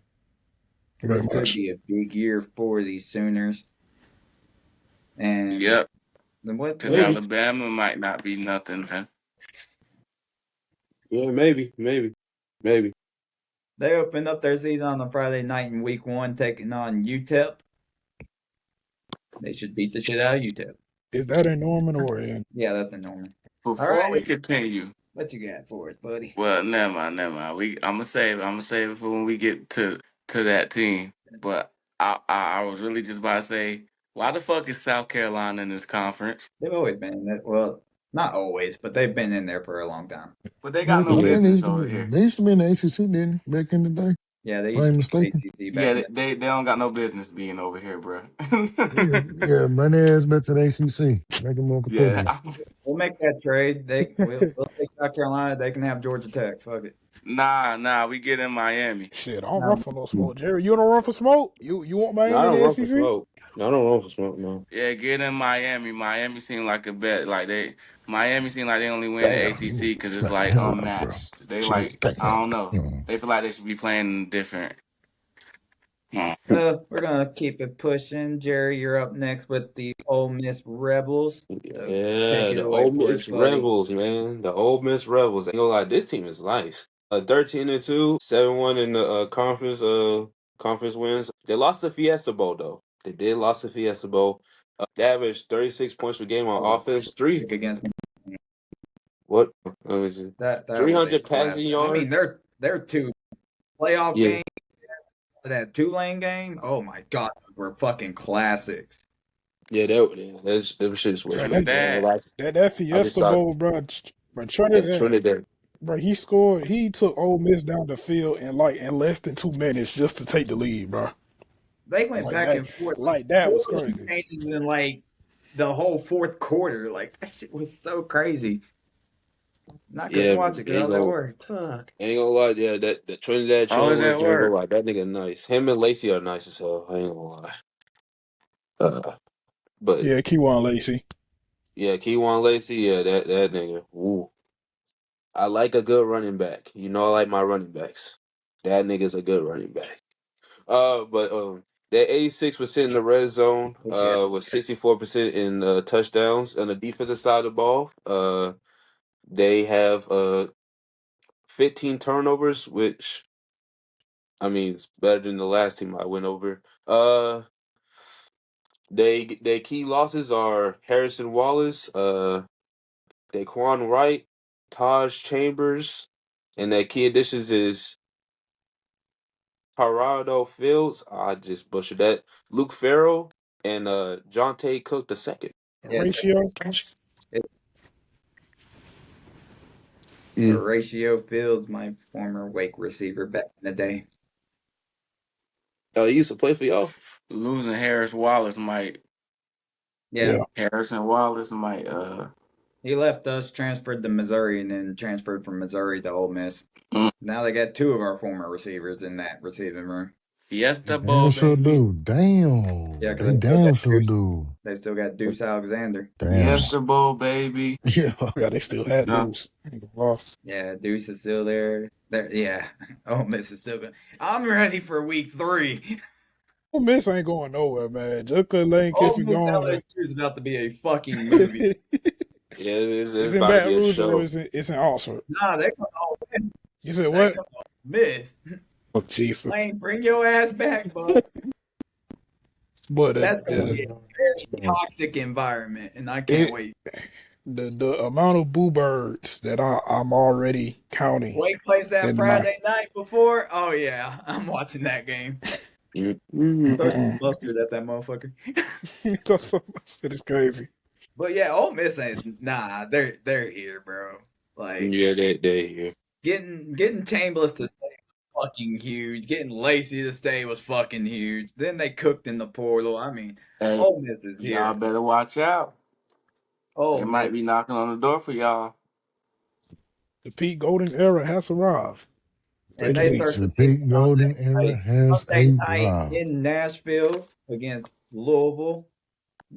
Very This could much. be a big year for these Sooners. And Yep. then what? Because Alabama might not be nothing, man. Yeah, maybe. They opened up their season on a Friday night in Week 1, taking on UTEP. They should beat the shit out of UTEP. Is that in Norman or in? Yeah, that's a normal. Before we continue, What you got for us, buddy? well, never mind. I'm gonna save it for when we get to that team. But I was really just about to say, why the fuck is South Carolina in this conference? They've always been in that. Well, not always, but they've been in there for a long time. But they I got no think they business used to over be. here. They used to be in the ACC, didn't they, back in the day? Yeah, they If I ain't used to be mistaken. ACC back Yeah, then. they don't got no business being over here, bro. Yeah, bring their ass back to the ACC. Make them more Yeah, competitive. We'll make that trade. We'll take South Carolina. They can have Georgia Tech. Fuck it. nah, we get in Miami. Shit, I don't run No. for no smoke. Jerry, you don't run for smoke? You want No, I Miami in don't the run for SEC? smoke. No, I don't run for smoke, no. Yeah, get in Miami. Miami seemed like a bet. Miami seemed like they only win the Damn. ACC because it's Smack like that hard, bro. unmatched. They Shit. like I Damn. don't know. They feel like they should be playing different. We're gonna keep it pushing. Jerry, you're up next with the Ole Miss Rebels. So Yeah, take it the away Ole for us, Miss buddy. Rebels, man. The Ole Miss Rebels. Ain't gonna lie, this team is nice. 13-2, 7-1 in the conference wins. They lost the Fiesta Bowl though. They did lost the Fiesta Bowl. They averaged 36 points per game on offense. Against me. What? That was 300 a classic. passing I yards. mean, they're two playoff Yeah. games. That Tulane game. Oh my god, those were fucking classics. Yeah, that shit's was Trinidad. That Fiesta saw- Bowl, bro. Trinidad, Trinidad. bro. He took Ole Miss down the field in less than 2 minutes just to take the lead, bro. They went Like back that- and forth. like that was 4 crazy. changes in like the whole fourth quarter. Like that shit was so crazy. Not gonna Yeah, watch it because I ain't was at gonna- work. Fuck. Ain't gonna lie, yeah, that Trinidad I was Trin at was ain't gonna work. lie, that nigga nice. Him and Lacey are nice as hell. I ain't gonna lie. But Yeah, Keywan Lacey. yeah, Keywan Lacey, yeah, that nigga. Ooh. I like a good running back. You know, I like my running backs. That nigga's a good running back. But they're 86% in the red zone. With 64% in touchdowns on the defensive side of the ball. They have 15 turnovers, which I mean it's better than the last team I went over. They key losses are Harrison Wallace, Daquan Wright, Taj Chambers, and their key additions is Parado Fields. I just butchered that. Luke Farrell and Jonte Cook the second. Yeah, Ratio. Horatio Fields, my former Wake receiver back in the day. Oh, he used to play for y'all? Losing Harrison Wallace might Yeah. Harrison Wallace might He left us, transferred to Missouri, and then transferred from Missouri to Ole Miss. Mm. Now they got two of our former receivers in that receiving room. Fiesta They Bowl, damn sure baby. do. Yeah, Damn. because They damn sure do. they still got Deuce Alexander. Damn. Fiesta Bowl, baby. Yeah. Yeah, they still had No. Deuce. Ain't gonna lie. Yeah, Deuce is still there. Yeah, Ole Miss is still good. I'm ready for week 3. Ole Miss ain't going nowhere, man. Just cause Lane Ole Kiffin Miss gone. LSU is about to be a fucking movie. Yeah, it's It's in about to be Baton a Rouge or show. it's in Oxford. Nah, they come to Ole Miss. You said They what? come to Ole Miss. Oh Jesus! Lane, bring your ass back, bud. But That's going to be a very toxic environment, and I can't wait. the amount of boo birds that I'm already counting Wake plays that in Friday night before. Oh yeah, I'm watching that game. Mm-hmm. Throw some mustard at that motherfucker. It is crazy. But yeah, Ole Miss ain't they're here, bro. Like Yeah, they here. getting Chambliss to stay was fucking huge. Getting Lacey to stay was fucking huge. Then they cooked in the portal. I mean, Hey, Ole Miss is y'all here. better watch out. Ole They might Miss. be knocking on the door for y'all. The Pete Golden era has arrived. And they start The the season Pete Golden era has Sunday night arrived. in Nashville against Louisville.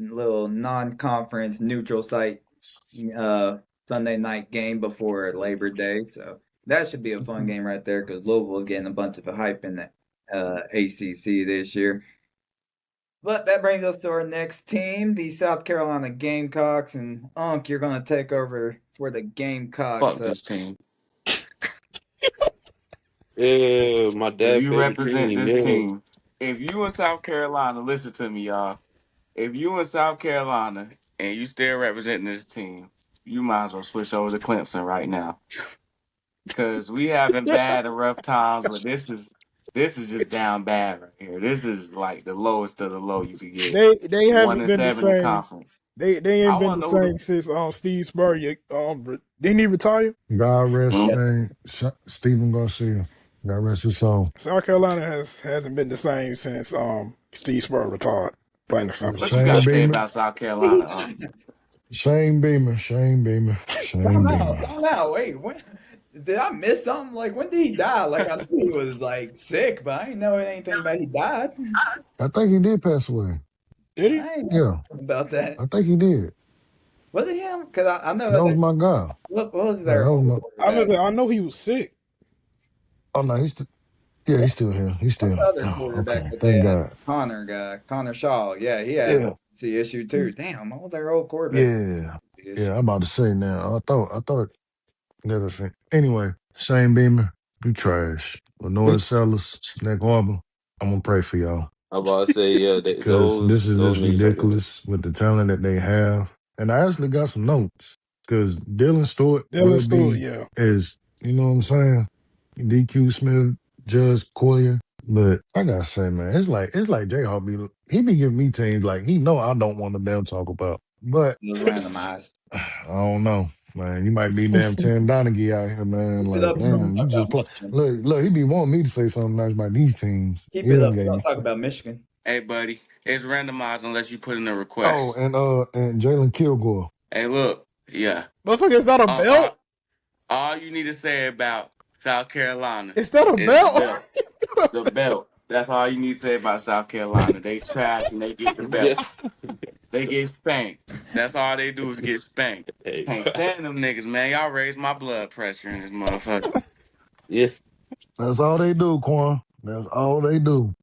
Little non-conference neutral site Sunday night game before Labor Day. So that should be a fun game right there because Louisville is getting a bunch of hype in the ACC this year. But that brings us to our next team, the South Carolina Gamecocks. And Unc, you're going to take over for the Gamecocks. Fuck this team. Yeah, my If dad you favorite represent team. this Yeah. team, if you in South Carolina, listen to me, y'all. If you in South Carolina and you still representing this team, you might as well switch over to Clemson right now. Because we having bad and rough times, but this is just down bad right here. This is like the lowest of the low you could get. They One haven't and been the 7 in same. conference. They I ain't been want the to know who same since Steve Spurrier didn't he retire? God rest his Yeah. name. Stephen Garcia. God rest his soul. South Carolina hasn't been the same since Steve Spurrier retired. Plain and simple. what you got Shane to say Beamer. about South Carolina. Shane Beamer. Shane Beamer. Shane Beamer. Time out. Wait, when did I miss something? Like when did he die? Like I knew he was like sick, but I didn't know anything about he died. I think he did pass away. Did he? I ain't Yeah, know about that. I think he did. Was it him? Because I know That was that. my guy. What was Like, their that was my. quarterback? I know he was sick. Oh no, yeah, he's still here. He's What's still. the other Oh, quarterback okay. that they Thank had? God. Connor guy, Connor Shaw. Yeah, he had Yeah, a C issue too. Damn, all their old quarterbacks. yeah, Issue. I'm about to say now. I thought. The other thing. Anyway, Shane Beamer, you trash. Lenore Sellers, Nick Harbor, I'm gonna pray for y'all I'm about to say, yeah, because this is those just niggas right there. ridiculous with the talent that they have. And I actually got some notes because Dylan Stewart Dylan will Stewart, be yeah. as you know what I'm saying. DQ Smith, Judge Collier. But I gotta say, man, it's like Jayhawk he be giving me teams like he know I don't want to damn talk about. But It was randomized. I don't know, man. You might be damn Tim Donaghy out here, man. Keep it Like, up. We're gonna damn, you talk just about play. Michigan. Look, he be wanting me to say something nice about these teams. Keep He it done up. We're gave gonna me. talk about Michigan. Hey, buddy, it's randomized unless you put in a Oh, request. and Jalen Kilgore. Hey, look, yeah. Motherfucker, is that a belt? All you need to say about South Carolina Is that a is the belt? belt. The belt. That's all you need to say about South Carolina. They trash and they get the belt. Yes. They get spanked. That's all they do is get spanked. Hey. Can't stand them niggas, man. Y'all raise my blood pressure in this motherfucker. Yeah. That's all they do, Quan. That's all they do.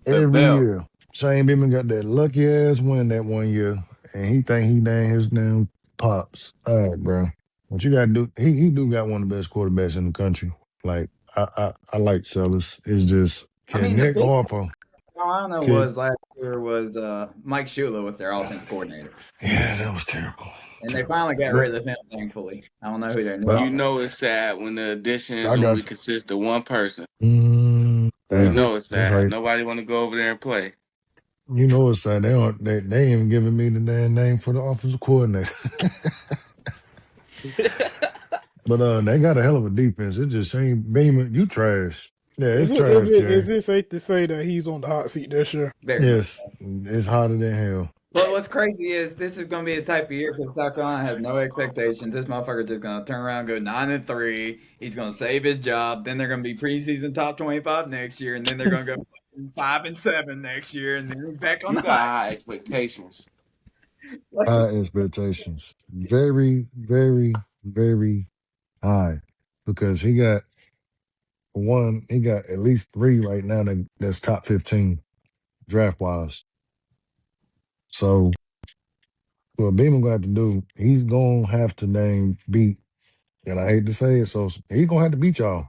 The Every belt. year. Shane Beeman got that lucky ass win that one year, and he think he dang his damn pops. All right, bro. What you gotta do? He do got one of the best quarterbacks in the country. Like I like Sellers. It's just I can mean, the Nick big Harper Carolina could was last year was Mike Shula was their offense coordinator, yeah, that was terrible. and they finally got rid of him. Thankfully, I don't know who their new But You offense. know it's sad when the additions I got only consist of one person. You damn. know it's That's sad. right. Nobody want to go over there and play. You know it's sad. They ain't even giving me the damn name for the offensive coordinator. But they got a hell of a defense. It just ain't Beeman. You trash. Yeah, Is it's it trash, is Jay. it safe to say that he's on the hot seat this year? Very much. Yes, it's hotter than hell. But what's crazy is this is gonna be the type of year because South Carolina has no expectations. This motherfucker just gonna turn around, go 9-3. He's gonna save his job. Then they're gonna be preseason top 25 next year, and then they're gonna go 5-7 next year, and then he's back on You the got hot. high expectations. Like, High expectations. Very, very, very high. Because he got at least three right now that's top 15 draft wise. So what Beamer gonna have to do, he's gonna have to name beat. And I hate to say it, so he's gonna have to beat y'all.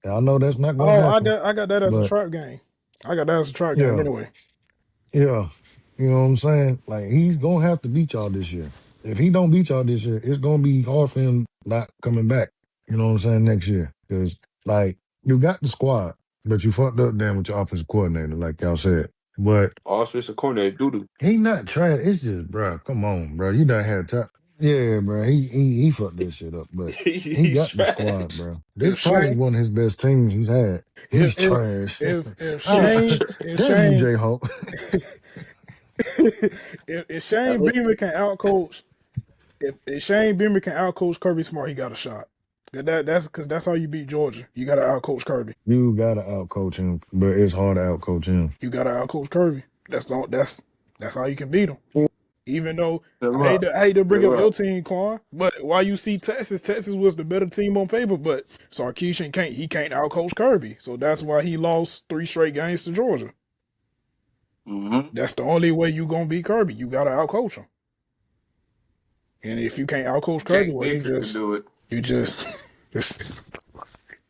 And I know that's not gonna Oh, happen. I got that as a But trap game. I got that as a trap game yeah, anyway. yeah. You know what I'm saying? Like he's gonna have to beat y'all this year. If he don't beat y'all this year, it's gonna be hard for him not coming back. You know what I'm saying? Next year. Because like you got the squad, but you fucked up then with your offensive coordinator, like y'all said. But Offensive coordinator doo doo. he not trying. It's just, bro. Come on, bro. You done had time. Yeah, bro. He fucked that shit up, but he He's got the squad, trash. bro. This If probably Shane, one of his best teams he's had. if He's if trash. if Ah, Shane, if damn you, Shane, J Hope. if Shane Beamer can outcoach, if Shane Beamer can outcoach Kirby Smart, he got a shot. That's because that's how you beat Georgia. You got to outcoach Kirby. You gotta outcoach him, but it's hard to outcoach him. You got to outcoach Kirby. That's how you can beat him. Even though Good I luck. hate to bring Good up your luck. team, Quan, but while you see Texas was the better team on paper, but Sarkisian can't outcoach Kirby, so that's why he lost 3 straight games to Georgia. Mm-hmm. That's the only way you gonna beat Kirby. You gotta outcoach him, and if you can't outcoach Kirby, Jake well, Dicker could do it. you just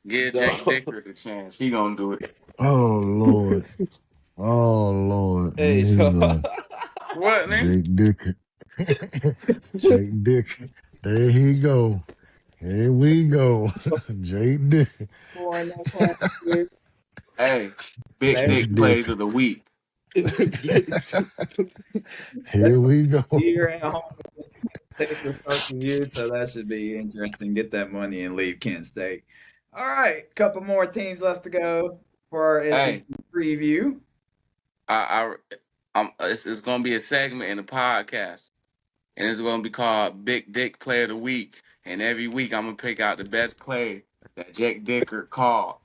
Give Jake No. Dicker the chance. He gonna do it. Oh Lord. Oh Lord. Here Hey, he yo. go. What, man? Jake Dicker. Jake Dicker. There he go. Here we go. Jake Dicker. pouring that class here. Hey, Big Last Jake Dick plays Dicker. of the week. Here we go. year at home against Kent State to start the year, so that should be interesting. Get that money and leave Kent State. All right, couple more teams left to go for our Hey, SEC preview. it's gonna be a segment in the podcast, and it's gonna be called Big Dick Player of the Week. And every week I'm gonna pick out the best play that Jake Dicker called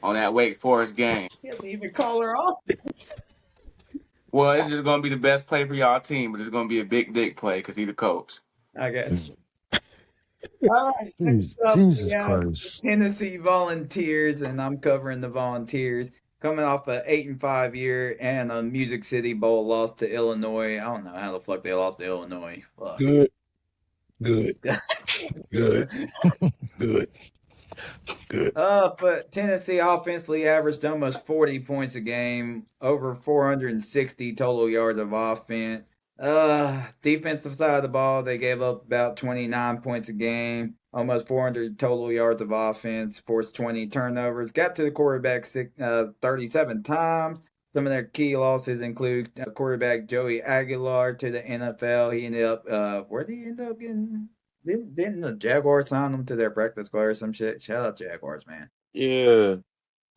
on that Wake Forest game. He doesn't even call her off. Well, it's just gonna be the best play for y'all team, but it's gonna be a big dick play because he's the coach. I got you. All right, next up we Jesus have Christ. Tennessee Volunteers, and I'm covering the Volunteers. Coming off a 8-5 year and a Music City Bowl loss to Illinois. I don't know how the fuck they lost to Illinois. Fuck. good, good, good, Good. good, good. But Tennessee offensively averaged almost 40 points a game, over 460 total yards of offense. Defensive side of the ball, they gave up about 29 points a game, almost 400 total yards of offense, forced 20 turnovers, got to the quarterback 37 times. Some of their key losses include quarterback Joey Aguilar to the NFL. He ended up, where did he end up getting? Didn't the Jaguars sign him to their practice squad or some shit? Shout out Jaguars, man. Yeah.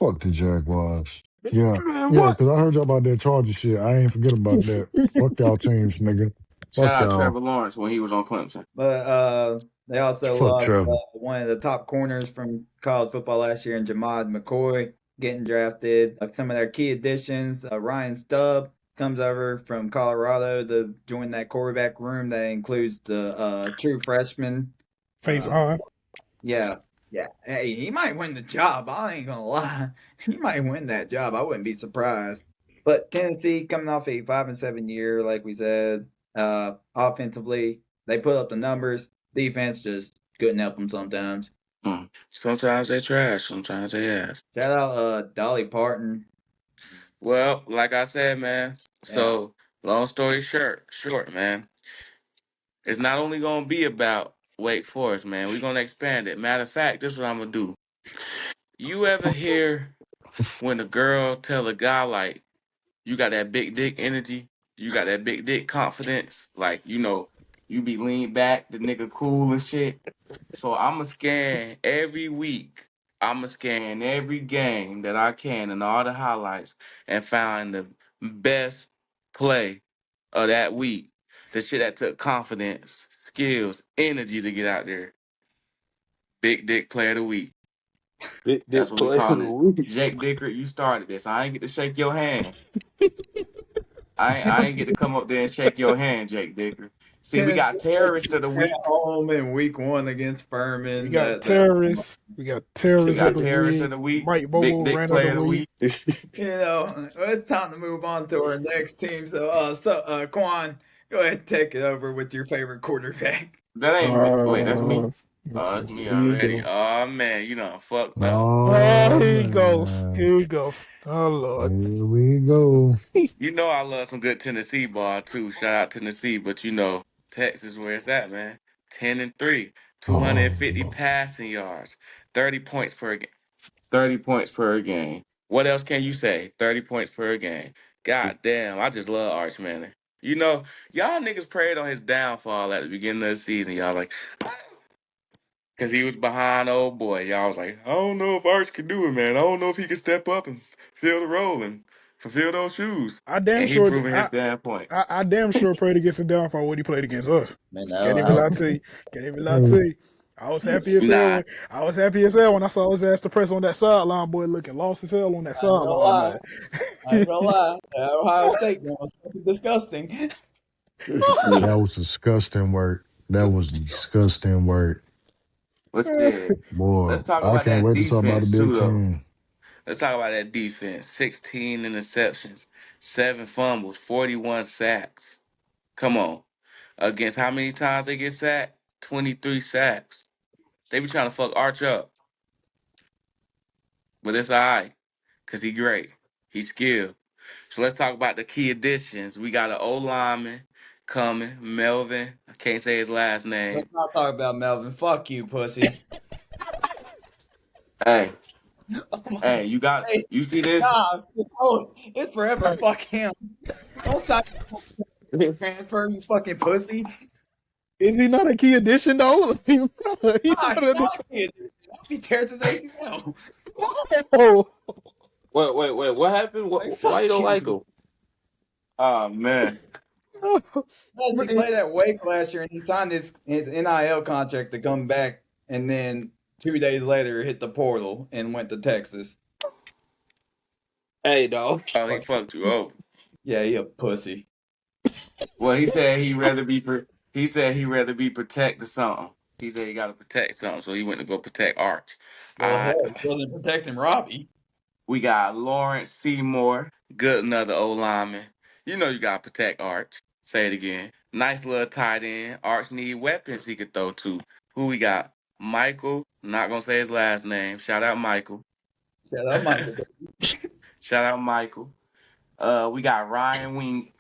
Fuck the Jaguars. Yeah. Man, Yeah, what? because I heard y'all about that Charger shit. I ain't forget about that. Fuck y'all teams, nigga. Shout Fuck out y'all. Trevor Lawrence when he was on Clemson. But they also Fuck lost Trevor. one of the top corners from college football last year in Jamad McCoy getting drafted. Some of their key additions, Ryan Stubb comes over from Colorado to join that quarterback room that includes the true freshman. Face Uh, on. yeah, yeah. Hey, he might win the job. I ain't gonna lie. He might win that job. I wouldn't be surprised. But Tennessee coming off a 5-7 year, like we said, offensively, they put up the numbers. Defense just couldn't help them sometimes. Sometimes they trash, sometimes they ass. Shout out Dolly Parton. Well, like I said, man. Yeah. So long story short, man. It's not only gonna be about Wake Forest, man. We're gonna expand it. Matter of fact, this is what I'm gonna do. You ever hear when a girl tell a guy like you got that big dick energy, you got that big dick confidence, like you be lean back, the nigga cool and shit. So I'ma scan every week. I'ma scan every game that I can and all the highlights and find the best play of that week. The shit that took confidence, skills, energy to get out there. Big Dick Player of the Week. Big That's dick what we player of call the it. week. Jake Dicker, you started this. I ain't get to shake your hand. I ain't get to come up there and shake your hand, Jake Dicker. See, we got Tennessee terrorist of the at week. home in week 1 against We Furman. got That terrorists. We got We terrorists of got the terrorist of week. the week. Mike Big Bobo Dick ran of the Player of the week. week. It's time to move on to our next team. So, Quan, go ahead and take it over with your favorite quarterback. That ain't me. Wait, that's me. Uh, Oh, that's me here you already. go. Oh man, you done fucked up. Oh, Oh here he goes. man. Here he goes. Oh Lord. Here we go. You know I love some good Tennessee ball too. Shout out Tennessee, but you know Texas where it's at, man. 10-3, Oh, 250 passing yards, 30 points per game. 30 points per game. What else can you say? 30 points per game. God damn, I just love Arch Manning. You know, y'all niggas prayed on his downfall at the beginning of the season. Y'all like, because he was behind old boy. Y'all was like, I don't know if Arch can do it, man. I don't know if he can step up and fill the role and fulfill those shoes. I damn And he sure. proving his damn point. I damn sure prayed against the downfall when he played against us. Man, Can't no, even lie to you. Can't even lie to you. I was happy as hell Nah, when I saw his ass to press on that sideline, boy, looking lost as hell on that I ain't gonna sideline, lie. man. I ain't gonna lie. That Ohio State game was fucking disgusting. that was disgusting work. That was disgusting work. but shit. Boy, Let's talk I about can't that wait to talk about the defense Big too, though. Ten. Let's talk about that defense. 16 interceptions, 7 fumbles, 41 sacks. Come on. Against how many times they get sacked? 23 sacks. They be trying to fuck Arch up. But it's all right, because he great. He's skilled. So let's talk about the key additions. We got an O lineman coming, Melvin. I can't say his last name. Let's not talk about Melvin. Fuck you, pussy. Hey, Oh my, hey, hey, you see this? nah, it's forever. Fuck him. Don't stop transfer, you fucking pussy. Is he not a key addition though? He's Ah, not he a not kid. He tears his ACL. oh. Wait. What happened? Like, Why you fuck don't you. like him? Oh, man. Yes, he played at Wake last year and he signed his NIL contract to come back and then 2 days later hit the portal and went to Texas. Hey, dog. Oh, he fucked you over. Yeah, he a pussy. Well, he said he'd rather be protected something. He said he got to protect something, so he went to go protect Arch. Well, I hell, he wasn't protecting Robbie. We got Lawrence Seymour, good another O lineman. You know you got to protect Arch. Say it again. Nice little tight end. Arch need weapons he could throw to. Who we got? Michael. Not gonna say his last name. Shout out Michael. Shout out Michael. Shout out Michael. We got Ryan Wing.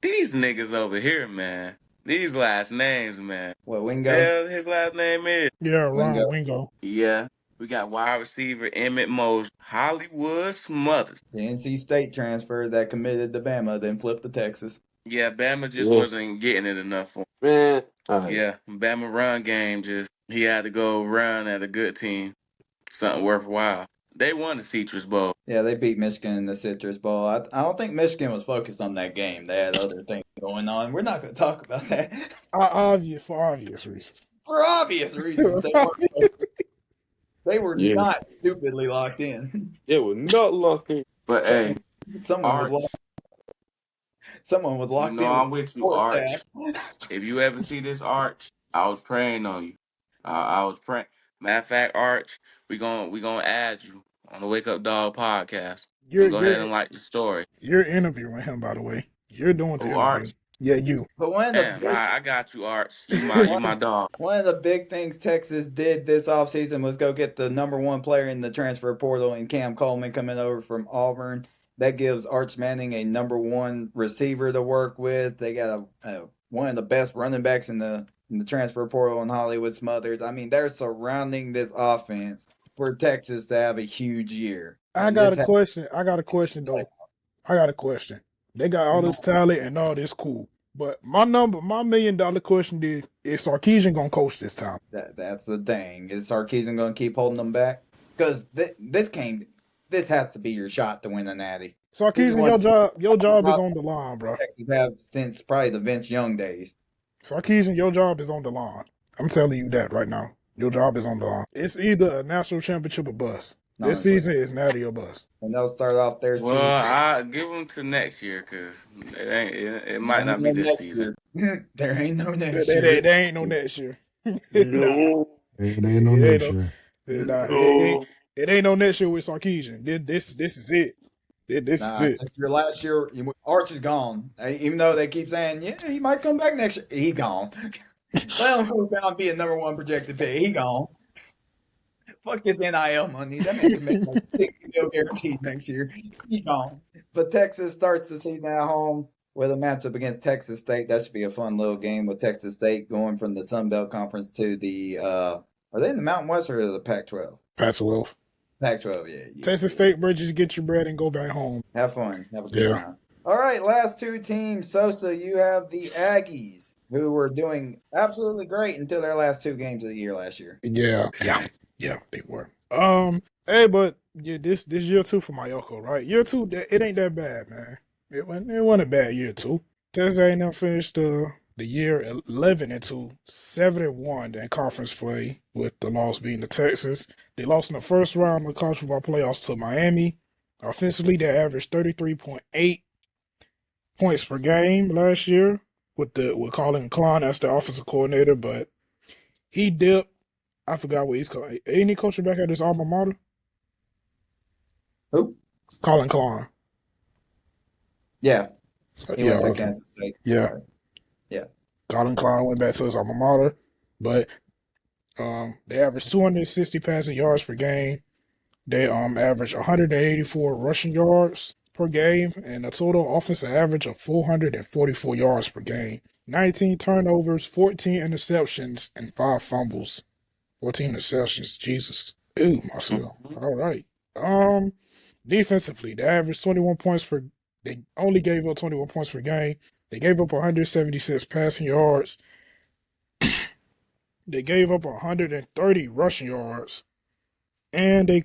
These niggas over here, man. These last names, man. What, Wingo? Hell, his last name is. Yeah, Wingo. Ron Wingo. Yeah. We got wide receiver Emmett Mose, Hollywood Smothers. The NC State transfer that committed to Bama, then flipped to Texas. Yeah, Bama just Yeah. wasn't getting it enough for him. Man. All right. Yeah, Bama run game just he had to go run at a good team, something worthwhile. They won the Citrus Bowl. Yeah, they beat Michigan in the Citrus Bowl. I don't think Michigan was focused on that game. They had other things going on. We're not going to talk about that For obvious reasons. for obvious reasons. They were Yeah. not stupidly locked in. It was not lucky. But hey, Someone was Arch, locked. Someone was you locked know in with I'm the with you, support staff. Arch. If you ever see this Arch, I was praying on you. I was praying. Matter of fact, Arch, we gonna add you on the Wake Up Dog podcast. You're And go ahead you're and like the story. you're interviewing him, by the way. You're doing the Oh, interview. Arch, Yeah, you. But damn, I got you, Arch. You my dog. one of the big things Texas did this offseason was go get the number one player in the transfer portal in Cam Coleman coming over from Auburn. That gives Arch Manning a number one receiver to work with. They got one of the best running backs in the transfer portal in Hollywood Smothers. I mean, they're surrounding this offense for Texas to have a huge year. I And got this a question. I got a question though. I got a question. They got all this talent and all this cool. But my $1 million question is Sarkeesian gonna coach this time? that's the thing. Is Sarkeesian going to keep holding them back? Because this has to be your shot to win a natty. This is Sarkeesian, one your job is problem on the line, bro. Texas have since probably the Vince Young days. Sarkeesian, your job is on the line. I'm telling you that right now. Your job is on the line. It's either a national championship or bust. This Honestly, season is natty or bust. and they'll start off their season. Well, I give them to next year because it There might ain't not be no this next season. year. There ain't no There, next there, year. there, there ain't no next year. Nah, No, It ain't no it ain't next no. year. Nah, no. it ain't no next year with Sarkeesian. This is it. This is Nah, it. this year, last year, Arch is gone. Even though they keep saying, yeah, he might come back next year, he gone. Let him go down and be a number one projected pick. He gone. Fuck this NIL money. That man can make like 60 mil guaranteed next year. He gone. But Texas starts the season at home with a matchup against Texas State. That should be a fun little game with Texas State going from the Sun Belt Conference to the are they in the Mountain West or the Pac-12? Pac-12. Pac-12, yeah. Texas State Bridges, get your bread and go back home. Have fun. Have a good Yeah. time. All right, last two teams. Sosa, you have the Aggies, who were doing absolutely great until their last two games of the year last year. Yeah, they were. Hey, but yeah, this year two for Mayoko, right? Year two, it ain't that bad, man. It wasn't a bad year two. Texas A&M finished the year 11-2, 7-1 in conference play, with the loss being to Texas. They lost in the first round of the college football playoffs to Miami. Offensively, they averaged 33.8 points per game last year with Colin Klein as the offensive coordinator, but he dipped. I forgot what he's called. Ain't he coaching back at his alma mater? Who? Colin Klein. Yeah, he Yeah, went to okay. Kansas State. Yeah. Sorry. Yeah. Colin Klein went back to his alma mater, but they averaged 260 passing yards per game. They averaged 184 rushing yards per game and a total offensive average of 444 yards per game. 19 turnovers, 14 interceptions, and 5 fumbles. 14 interceptions, Jesus. Ooh, Marcel. Mhm. All right. Defensively, they averaged 21 points per. They only gave up 21 points per game. They gave up 176 passing yards. They gave up 130 rushing yards, and they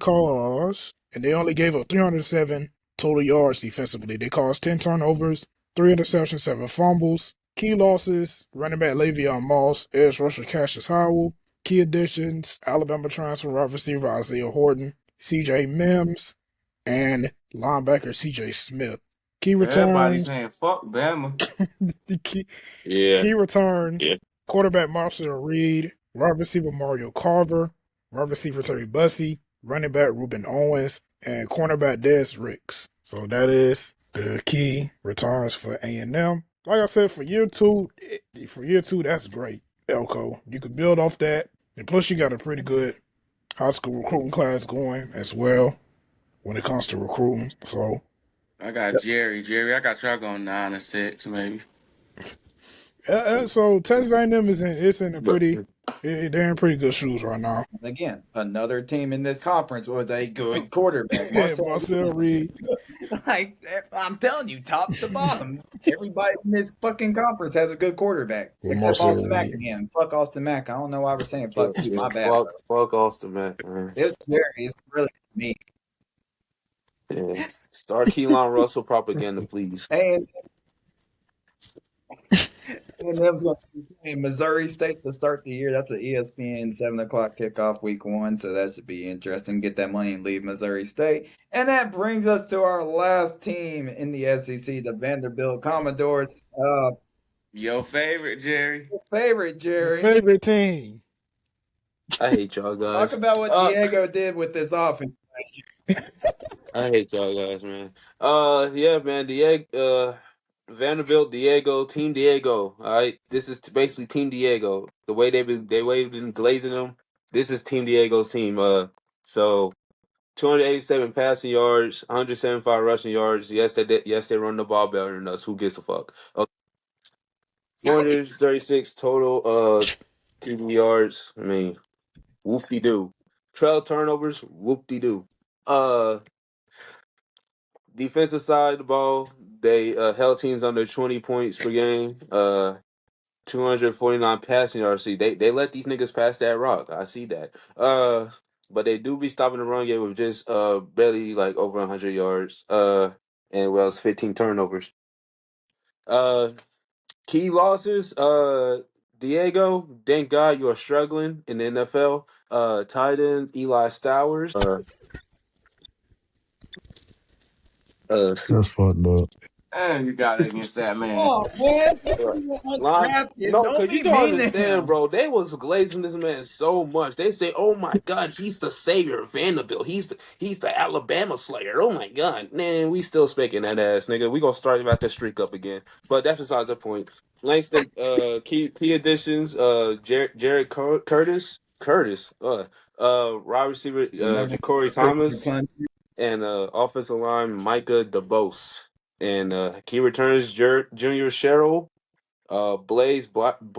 only gave up 307 total yards defensively. They caused 10 turnovers, 3 interceptions, 7 fumbles. Key losses: running back Le'Veon Moss, edge rusher Cassius Howell. Key additions: Alabama transfer wide receiver Isaiah Horton, C.J. Mims, and linebacker C.J. Smith. Key Everybody returns: saying fuck Bama. the key, Yeah, key returns: yeah. quarterback Marshall Reed, wide receiver Mario Carver, wide receiver Terry Bussey, running back Ruben Owens, and cornerback Des Ricks. So that is the key returns for A&M. Like I said, for year two, that's great. Elko, you could build off that, and plus you got a pretty good high school recruiting class going as well when it comes to recruiting. So I got Jerry. Jerry, I got y'all going 9-6 maybe. so Texas A&M is in a But pretty they're in pretty good shoes right now. Again, another team in this conference with a good quarterback. Marcel Marcel Reed. like I'm telling you, top to bottom, everybody in this fucking conference has a good quarterback. With Except Marcel Austin Mack Reed. again. Fuck Austin Mack. I don't know why we're saying yeah, fuck you. yeah, My bad, bro. fuck Austin, man. It's really me. Yeah. Start Keelan Russell propaganda, please. And them's going to be playing Missouri State to start the year. That's an ESPN 7 o'clock kickoff week one, so that should be interesting. Get that money and leave Missouri State. And that brings us to our last team in the SEC, the Vanderbilt Commodores. Your favorite, Jerry. Favorite, Your Jerry. favorite team. I hate y'all Talk guys. about what Diego did with this offense last year. I hate y'all guys, man. Yeah, man. Vanderbilt, Team Diego. All right, this is basically Team Diego. The way they've been glazing them. This is Team Diego's team. So 287 passing yards, 175 rushing yards. Yes, they did. Yes, they run the ball better than us. Who gives a fuck? 436 total TV yards. I mean, whoop de doo. 12 turnovers. Whoop de doo. Defensive side of the ball, they held teams under 20 points per game. 249 passing yards. See, they let these niggas pass that rock. I see that. But they do be stopping the run game with just barely like over 100 yards. and well, it's 15 turnovers. Key losses. Diego, thank God you are struggling in the NFL. Tight end Eli Stowers. Uh, That's fucked up. And you got it against that man. Oh man, Right. you were Line, undrafted. no, Don't because you be don't mean to understand, him. bro. They was glazing this man so much. They say, "Oh my God, he's the savior of Vanderbilt. He's the Alabama Slayer. Oh my God, man, we still spanking that ass, nigga. We gonna start about that streak up again." But that's besides the point. Langston, key additions, Curtis, wide receiver, The number Ja'Cory one recruit in the Thomas, country. and offensive line Micah DeBose, and key returns Junior Sherrill, Blaze, and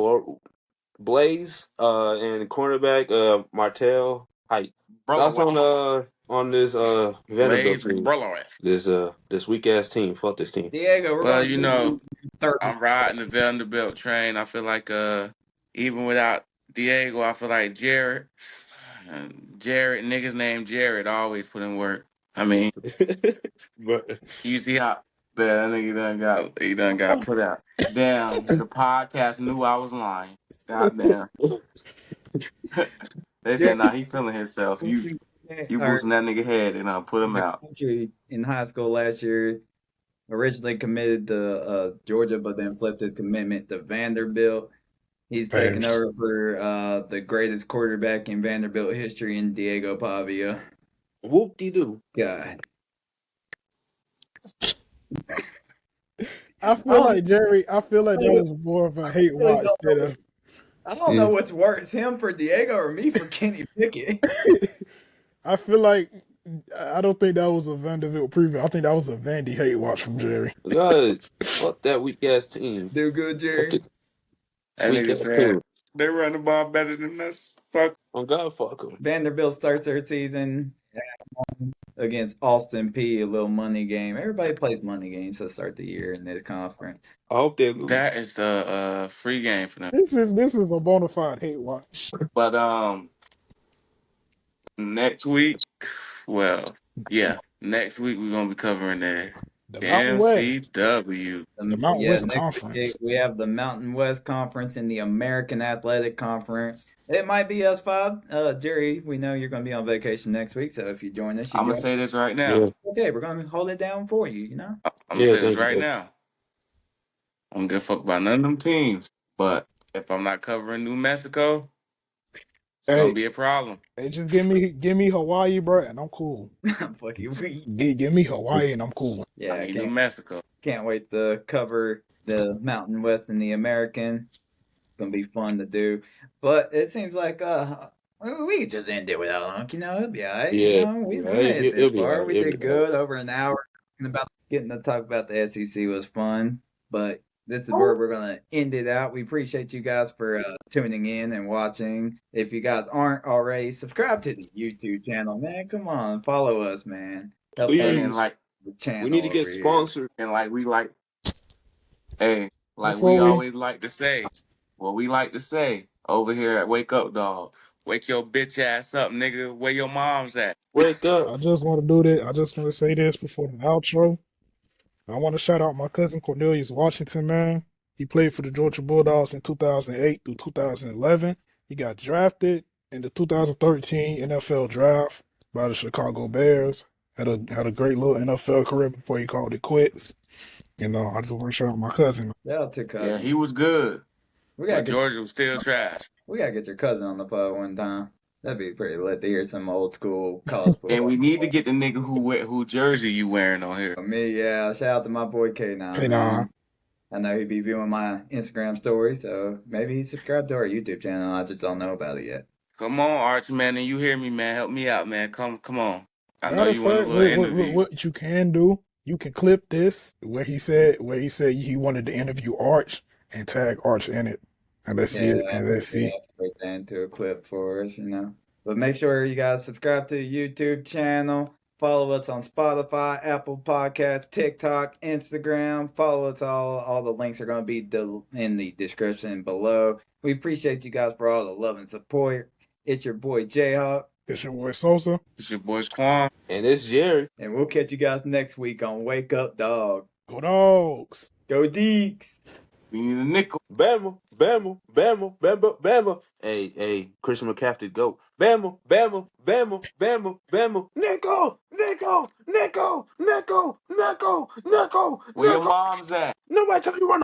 cornerback Martell Height. Thoughts Brolowitz. on this Vanderbilt Blaze team? Brolowitz. This weak ass team. Fuck this team. Diego, we're Well, gonna you need know, you third. I'm riding the Vanderbilt train. I feel like even without Diego, I feel like Jared, niggas named Jared always put in work. I mean, But you see how that nigga done got put out. Damn, the podcast knew I was lying. Goddamn. They said, nah, he feeling himself. You Our boosting that nigga head and put him out. country in high school last year originally committed to Georgia, but then flipped his commitment to Vanderbilt. He's taken Facts. over for the greatest quarterback in Vanderbilt history in Diego Pavia. whoop de doo. God. I I feel don't, like Jerry. I feel like that really, was more of a I hate really watch don't than know. a. I don't Yeah. know what's worse, him for Diego or me for Kenny Pickett. I feel like I don't think that was a Vanderbilt preview. I think that was a Vandy hate watch from Jerry. God, fuck that weak ass team. Do good, Fuck Jerry. it, That weak nigga ass said, team. they run the ball better than us. Fuck. On God, fuck them. Vanderbilt starts their season against Austin P, a little money game. Everybody plays money games to start the year in this conference. I hope they lose. That is the free game for them. This is a bona fide hate watch. But next week, well, yeah, next week we're gonna be covering The the Mountain West, MCW. the Mountain Yeah, West next week Conference. we have the Mountain West Conference and the American Athletic Conference. It might be us five. Jerry, we know you're going to be on vacation next week, so if you join us, you I'm gonna join. say this right now. Yeah, Okay, we're going to hold it down for you. You know. I'm gonna yeah. say this Thank you, right sir. now. I don't give a fuck about none of them teams. But if I'm not covering New Mexico, it's gonna Hey, be a problem. hey, just give me Hawaii, bro, and I'm cool. Fuck you. Give me Hawaii, and I'm cool. I Yeah, I need New can't Mexico. wait to cover the Mountain West and the American. Gonna be fun to do. But it seems like we could just end it without Hunk, it'll be alright. Yeah, We yeah. made it It'll this be far. alright. We It'll be did alright. good. Over an hour talking about getting to talk about the SEC was fun. But this is where we're gonna end it out. We appreciate you guys for tuning in and watching. If you guys aren't already, subscribe to the YouTube channel, man. Come on, follow us, man. Help us And Please, like the we need channel to over get here. sponsored. and like we like hey, like we Before we always like to say, what we like to say over here at Wake Up Dog. Wake your bitch ass up, nigga. Where your mom's at? Wake up. I just want to do this. I just want to say this before the outro. I want to shout out my cousin Cornelius Washington, man. He played for the Georgia Bulldogs in 2008 through 2011. He got drafted in the 2013 NFL draft by the Chicago Bears. Had a great little NFL career before he called it quits. I just want to shout out my cousin. Shout out to Yeah, cousin. he was good, We gotta but get Georgia was still trash. your cousin on the pod one time. That'd be pretty lit to hear some old school college And football. we need to get the nigga who jersey you wearing on here. Me, yeah. Shout out to my boy K9, Hey, nah, man. I know he'd be viewing my Instagram story, so maybe he subscribed to our YouTube channel. I just don't know about it yet. Come on, Archie, man, and you hear me, man. Help me out, man. Come on. I know matter of you want a fact, little interview. what you can do, you can clip this where he said he wanted to interview Arch and tag Arch in it, and let's see Yeah, it, and let's see. put that into a clip for us. But make sure you guys subscribe to the YouTube channel. Follow us on Spotify, Apple Podcasts, TikTok, Instagram. Follow us all. All the links are going to be in the description below. We appreciate you guys for all the love and support. It's your boy Jayhawk. It's your boy Sosa. It's your boy Quan. And it's Jerry. And we'll catch you guys next week on Wake Up Dog. Go Dogs. Go Deeks. We need a nickel. Bama, Bama, Bama, Bama, Bama. Hey, Christian McCaffrey, go. Bama, Bama, Bama, Bama, Bama. Nickel, nickel, nickel, nickel, nickel, nickel, Where your nickel. mom's at? Nobody tell you run